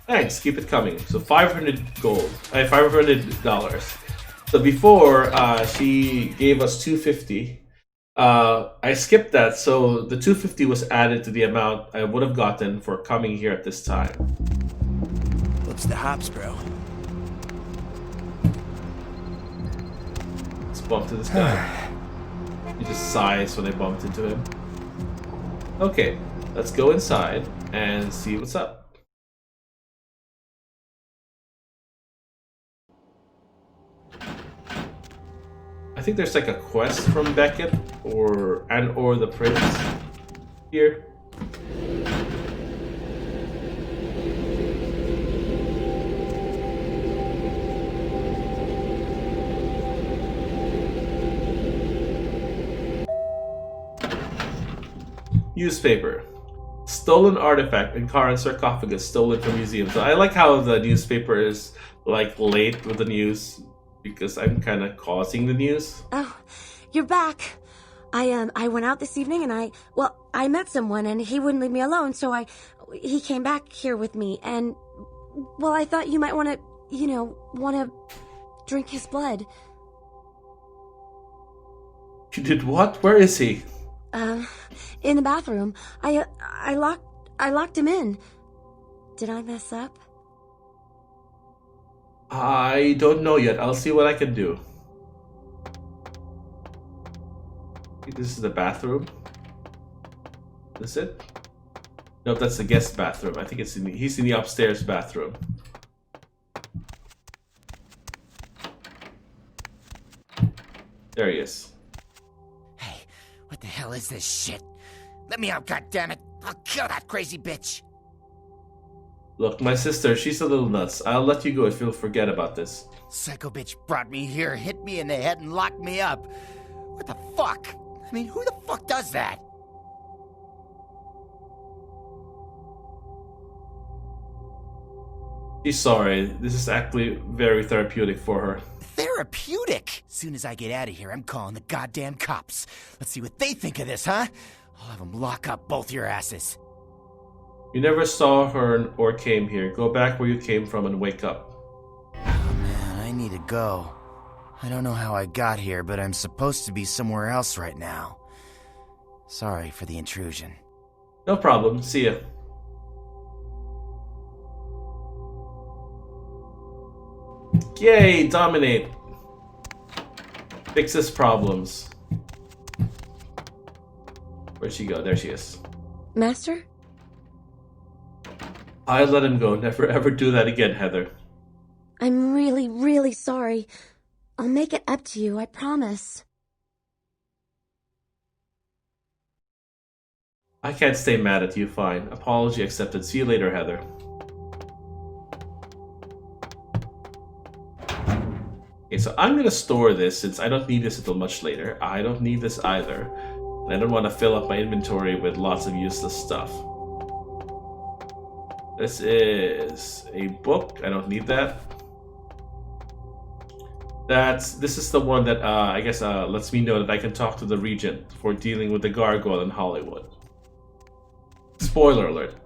Thanks, keep it coming. So 500 gold, $500. So before she gave us 250. I skipped that, so the 250 was added to the amount I would have gotten for coming here at this time. What's the hops, bro? Let's bump to this guy. He just sighs when I bumped into him. Okay, let's go inside and see what's up. I think there's like a quest from Beckett or the prince here. Newspaper. Stolen artifact in Karan sarcophagus stolen from museum. So I like how the newspaper is like late with the news. because I'm kind of causing the news. Oh, you're back. I went out this evening and I met someone and he wouldn't leave me alone, so he came back here with me and, well, I thought you might want to drink his blood. You did what? Where is he? In the bathroom. I locked him in. Did I mess up? I don't know yet. I'll see what I can do. This is the bathroom. Is it? No, that's the guest bathroom. I think he's in the upstairs bathroom. There he is. Hey, what the hell is this shit? Let me out, goddammit! I'll kill that crazy bitch! Look, my sister, she's a little nuts. I'll let you go if you'll forget about this. Psycho bitch brought me here, hit me in the head, and locked me up. What the fuck? I mean, who the fuck does that? She's sorry. This is actually very therapeutic for her. Therapeutic? Soon as I get out of here, I'm calling the goddamn cops. Let's see what they think of this, huh? I'll have them lock up both your asses. You never saw her or came here. Go back where you came from and wake up. Oh man, I need to go. I don't know how I got here, but I'm supposed to be somewhere else right now. Sorry for the intrusion. No problem. See ya. Yay, dominate. Fixes problems. Where'd she go? There she is. Master? I let him go. Never ever do that again, Heather. I'm really, really sorry. I'll make it up to you, I promise. I can't stay mad at you, fine. Apology accepted. See you later, Heather. Okay, so I'm gonna store this since I don't need this until much later. I don't need this either. And I don't want to fill up my inventory with lots of useless stuff. This is a book. I don't need that. This is the one that I guess lets me know that I can talk to the Regent for dealing with the gargoyle in Hollywood. Spoiler alert.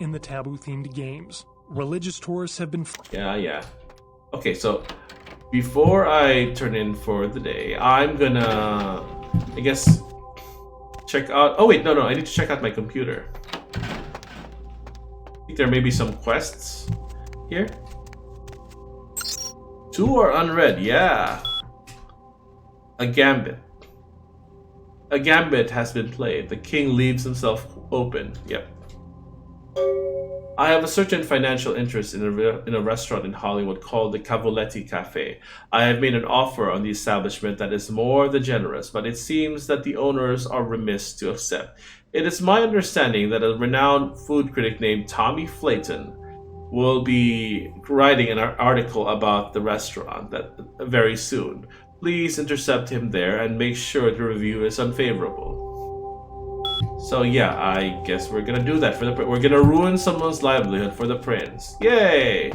In the taboo-themed games. Religious tourists have been... Yeah. Okay, so before I turn in for the day, I'm gonna, I guess, check out... Oh wait, no, I need to check out my computer. I think there may be some quests here. 2 are unread, yeah. A gambit. A gambit has been played. The king leaves himself open. Yep. I have a certain financial interest in a restaurant in Hollywood called the Cavoletti Cafe. I have made an offer on the establishment that is more than generous, but it seems that the owners are remiss to accept. It is my understanding that a renowned food critic named Tommy Flayton will be writing an article about the restaurant very soon. Please intercept him there and make sure the review is unfavorable. So yeah, I guess we're gonna do that for the we're gonna ruin someone's livelihood for the prince. Yay!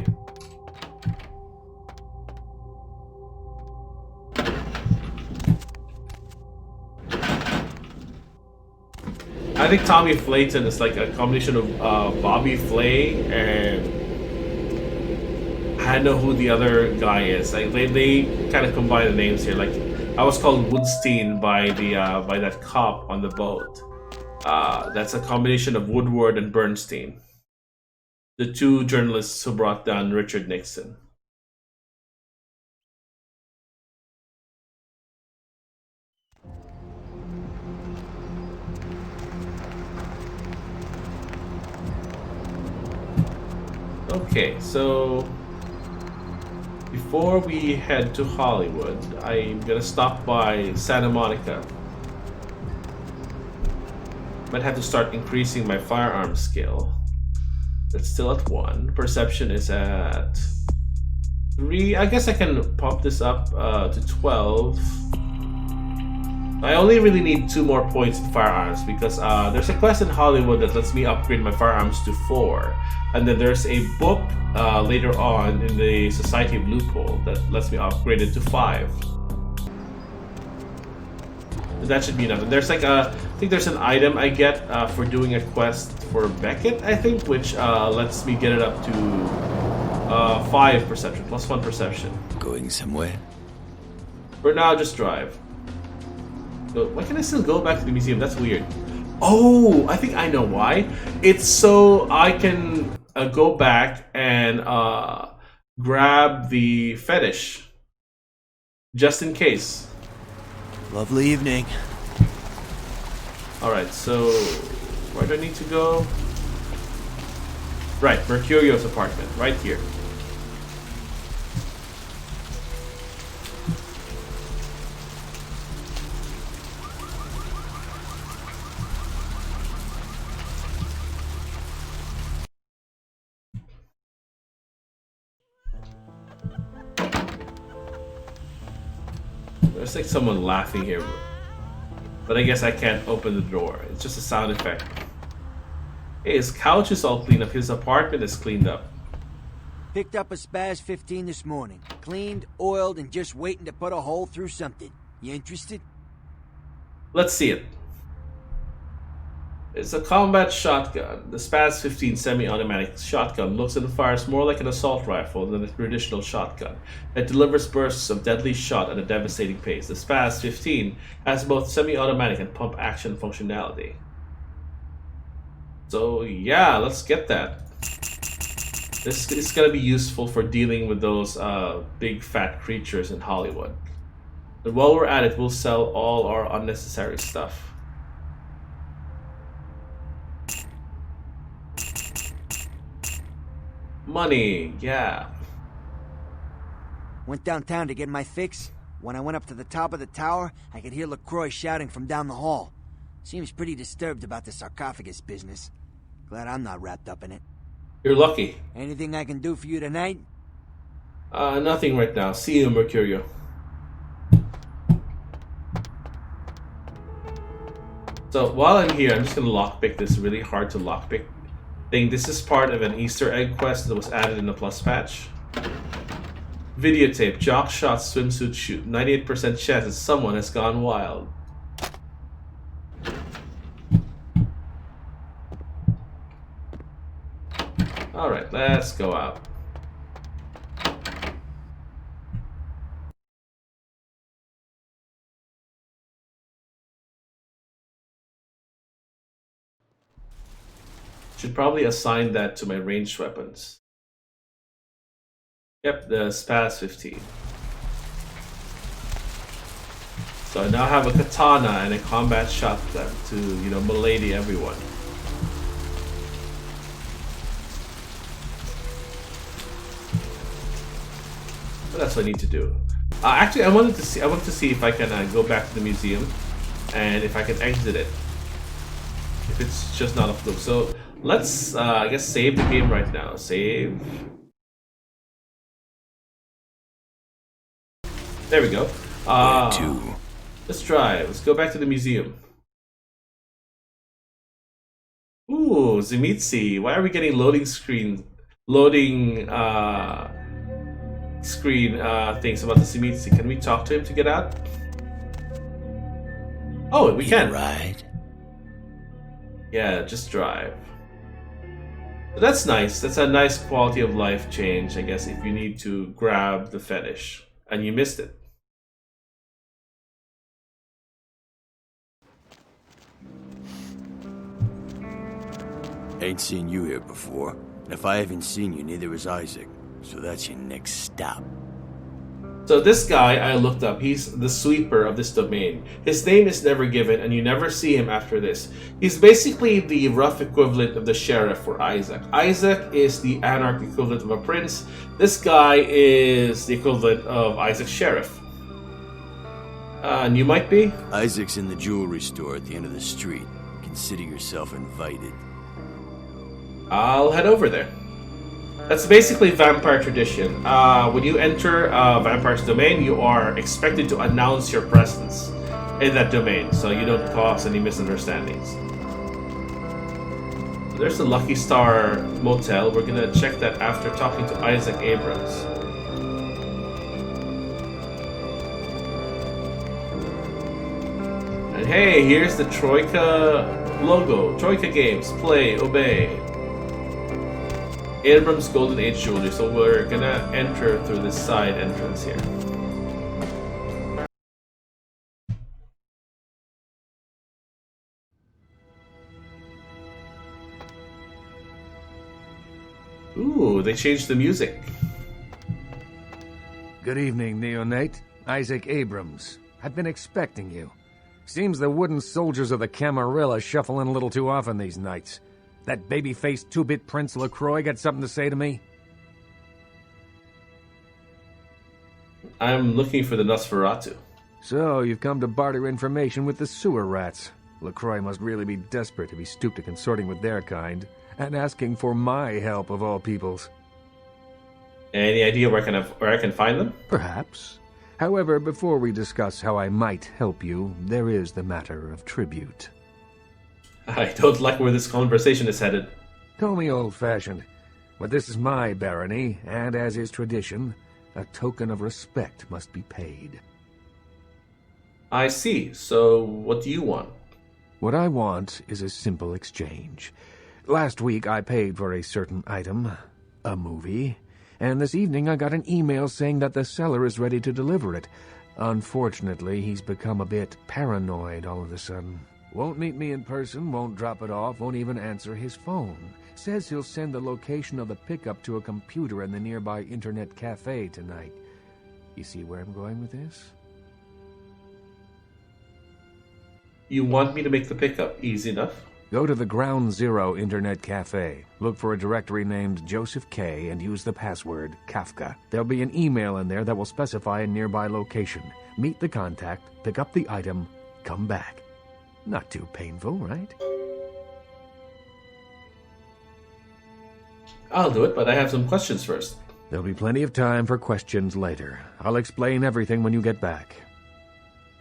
I think Tommy Flayton is like a combination of Bobby Flay and I don't know who the other guy is. Like they kind of combine the names here. Like I was called Woodstein by that cop on the boat. That's a combination of Woodward and Bernstein, the 2 journalists who brought down Richard Nixon. Okay, so before we head to Hollywood, I'm gonna stop by Santa Monica. Might have to start increasing my firearm skill. That's still at 1. Perception is at 3. I guess I can pump this up to 12. I only really need 2 more points in firearms because there's a quest in Hollywood that lets me upgrade my firearms to 4. And then there's a book later on in the Society of Loophole that lets me upgrade it to 5. So that should be enough. And there's like I think there's an item I get for doing a quest for Beckett, I think, which lets me get it up to 5 perception, plus 1 perception. Going somewhere? For now, just drive. So, why can I still go back to the museum? That's weird. Oh, I think I know why. It's so I can go back and grab the fetish. Just in case. Lovely evening. Alright, so where do I need to go? Right, Mercurio's apartment, right here. There's like someone laughing here, but I guess I can't open the door. It's just a sound effect. Hey, his couch is all cleaned up. His apartment is cleaned up. Picked up a Spaz 15 this morning. Cleaned, oiled, and just waiting to put a hole through something. You interested? Let's see it. It's a combat shotgun. The Spaz 15 semi-automatic shotgun looks and fires more like an assault rifle than a traditional shotgun. It delivers bursts of deadly shot at a devastating pace. The Spaz 15 has both semi-automatic and pump action functionality. So yeah, let's get that. This is gonna be useful for dealing with those big fat creatures in Hollywood. And while we're at it, we'll sell all our unnecessary stuff. Money, yeah. Went downtown to get my fix. When I went up to the top of the tower, I could hear LaCroix shouting from down the hall. Seems pretty disturbed about the sarcophagus business. Glad I'm not wrapped up in it. You're lucky. Anything I can do for you tonight? Nothing right now. See you, Mercurio. So while I'm here, I'm just gonna lockpick this really hard to lockpick thing. This is part of an Easter egg quest that was added in the plus patch. Videotape, jock shot, swimsuit shoot. 98% chance that someone has gone wild. Alright, let's go out. Should probably assign that to my ranged weapons. Yep, the Spaz 15. So I now have a katana and a combat shotgun to, you know, milady everyone. But that's what I need to do. Actually, I wanted to see if I can go back to the museum and if I can exit it. If it's just not a fluke. So let's, I guess, save the game right now. Save. There we go. Where to? Let's try. Let's go back to the museum. Ooh, Zimitsi. Why are we getting loading screen things about the Zimitsi? Can we talk to him to get out? Oh, we can. Right. Yeah, just drive. But that's nice. That's a nice quality of life change, I guess, if you need to grab the fetish and you missed it. Ain't seen you here before. And if I haven't seen you, neither has Isaac. So that's your next stop. So this guy I looked up, he's the sweeper of this domain. His name is never given and you never see him after this. He's basically the rough equivalent of the sheriff for Isaac. Isaac is the anarch equivalent of a prince. This guy is the equivalent of Isaac's sheriff. And you might be? Isaac's in the jewelry store at the end of the street. Consider yourself invited. I'll head over there. That's basically vampire tradition. When you enter a vampire's domain, you are expected to announce your presence. in that domain, so you don't cause any misunderstandings. There's the Lucky Star Motel. We're gonna check that after talking to Isaac Abrams. And hey, here's the Troika logo. Troika Games, play, obey. Abrams Golden Age Jewelry. So we're gonna enter through this side entrance here. Ooh, they changed the music. Good evening, Neonate. Isaac Abrams. I've been expecting you. Seems the wooden soldiers of the Camarilla shuffle in a little too often these nights. That baby-faced two-bit Prince LaCroix got something to say to me? I'm looking for the Nosferatu. So, you've come to barter information with the sewer rats. LaCroix must really be desperate if he stooped to consorting with their kind, and asking for my help of all peoples. Any idea where I can find them? Perhaps. However, before we discuss how I might help you, there is the matter of tribute. I don't like where this conversation is headed. Call me old-fashioned, but this is my barony, and as is tradition, a token of respect must be paid. I see. So, what do you want? What I want is a simple exchange. Last week I paid for a certain item, a movie, and this evening I got an email saying that the seller is ready to deliver it. Unfortunately, he's become a bit paranoid all of a sudden. Won't meet me in person, won't drop it off, won't even answer his phone. Says he'll send the location of the pickup to a computer in the nearby internet cafe tonight. You see where I'm going with this? You want me to make the pickup easy enough? Go to the Ground Zero Internet Cafe, look for a directory named Joseph K, and use the password Kafka. There'll be an email in there that will specify a nearby location. Meet the contact, pick up the item, come back. Not too painful, right? I'll do it, but I have some questions first. There'll be plenty of time for questions later. I'll explain everything when you get back.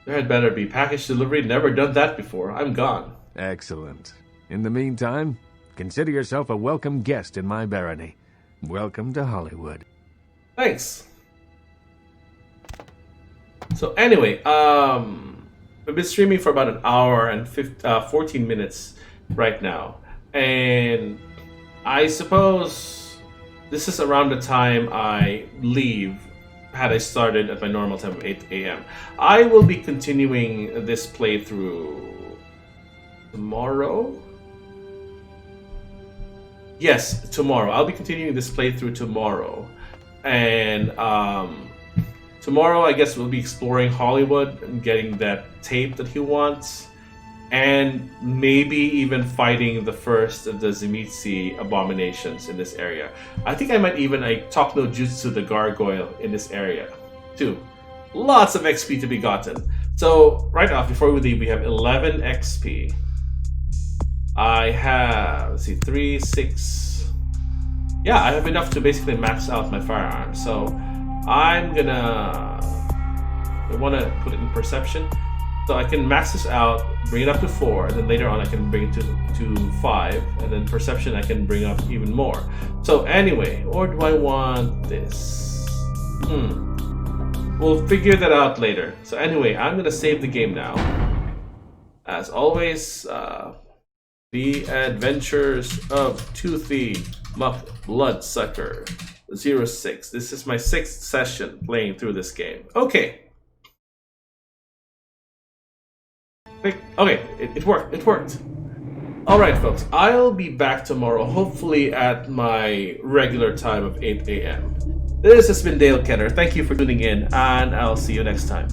There had better be package delivery. Never done that before. I'm gone. Excellent. In the meantime, consider yourself a welcome guest in my barony. Welcome to Hollywood. Thanks. So anyway, we've been streaming for about an hour and 14 minutes right now. And I suppose this is around the time I leave, had I started at my normal time of 8 a.m. I will be continuing this playthrough tomorrow? Yes, tomorrow. I'll be continuing this playthrough tomorrow. And tomorrow, I guess we'll be exploring Hollywood and getting that tape that he wants. And maybe even fighting the first of the Zemitsu abominations in this area. I think I might even talk no Jutsu the gargoyle in this area too. Lots of XP to be gotten. So right off, before we leave, we have 11 XP. I have, let's see, 3, 6. Yeah, I have enough to basically max out my firearm. So I want to put it in perception. So I can max this out, bring it up to 4, and then later on I can bring it to 5, and then perception I can bring up even more. So anyway, or do I want this? We'll figure that out later. So anyway, I'm going to save the game now. As always, The Adventures of Toothy McBloodsucker 06. This is my 6th session playing through this game. Okay. Okay, it worked. It worked. Alright, folks. I'll be back tomorrow, hopefully at my regular time of 8 a.m. This has been Dale Keter. Thank you for tuning in, and I'll see you next time.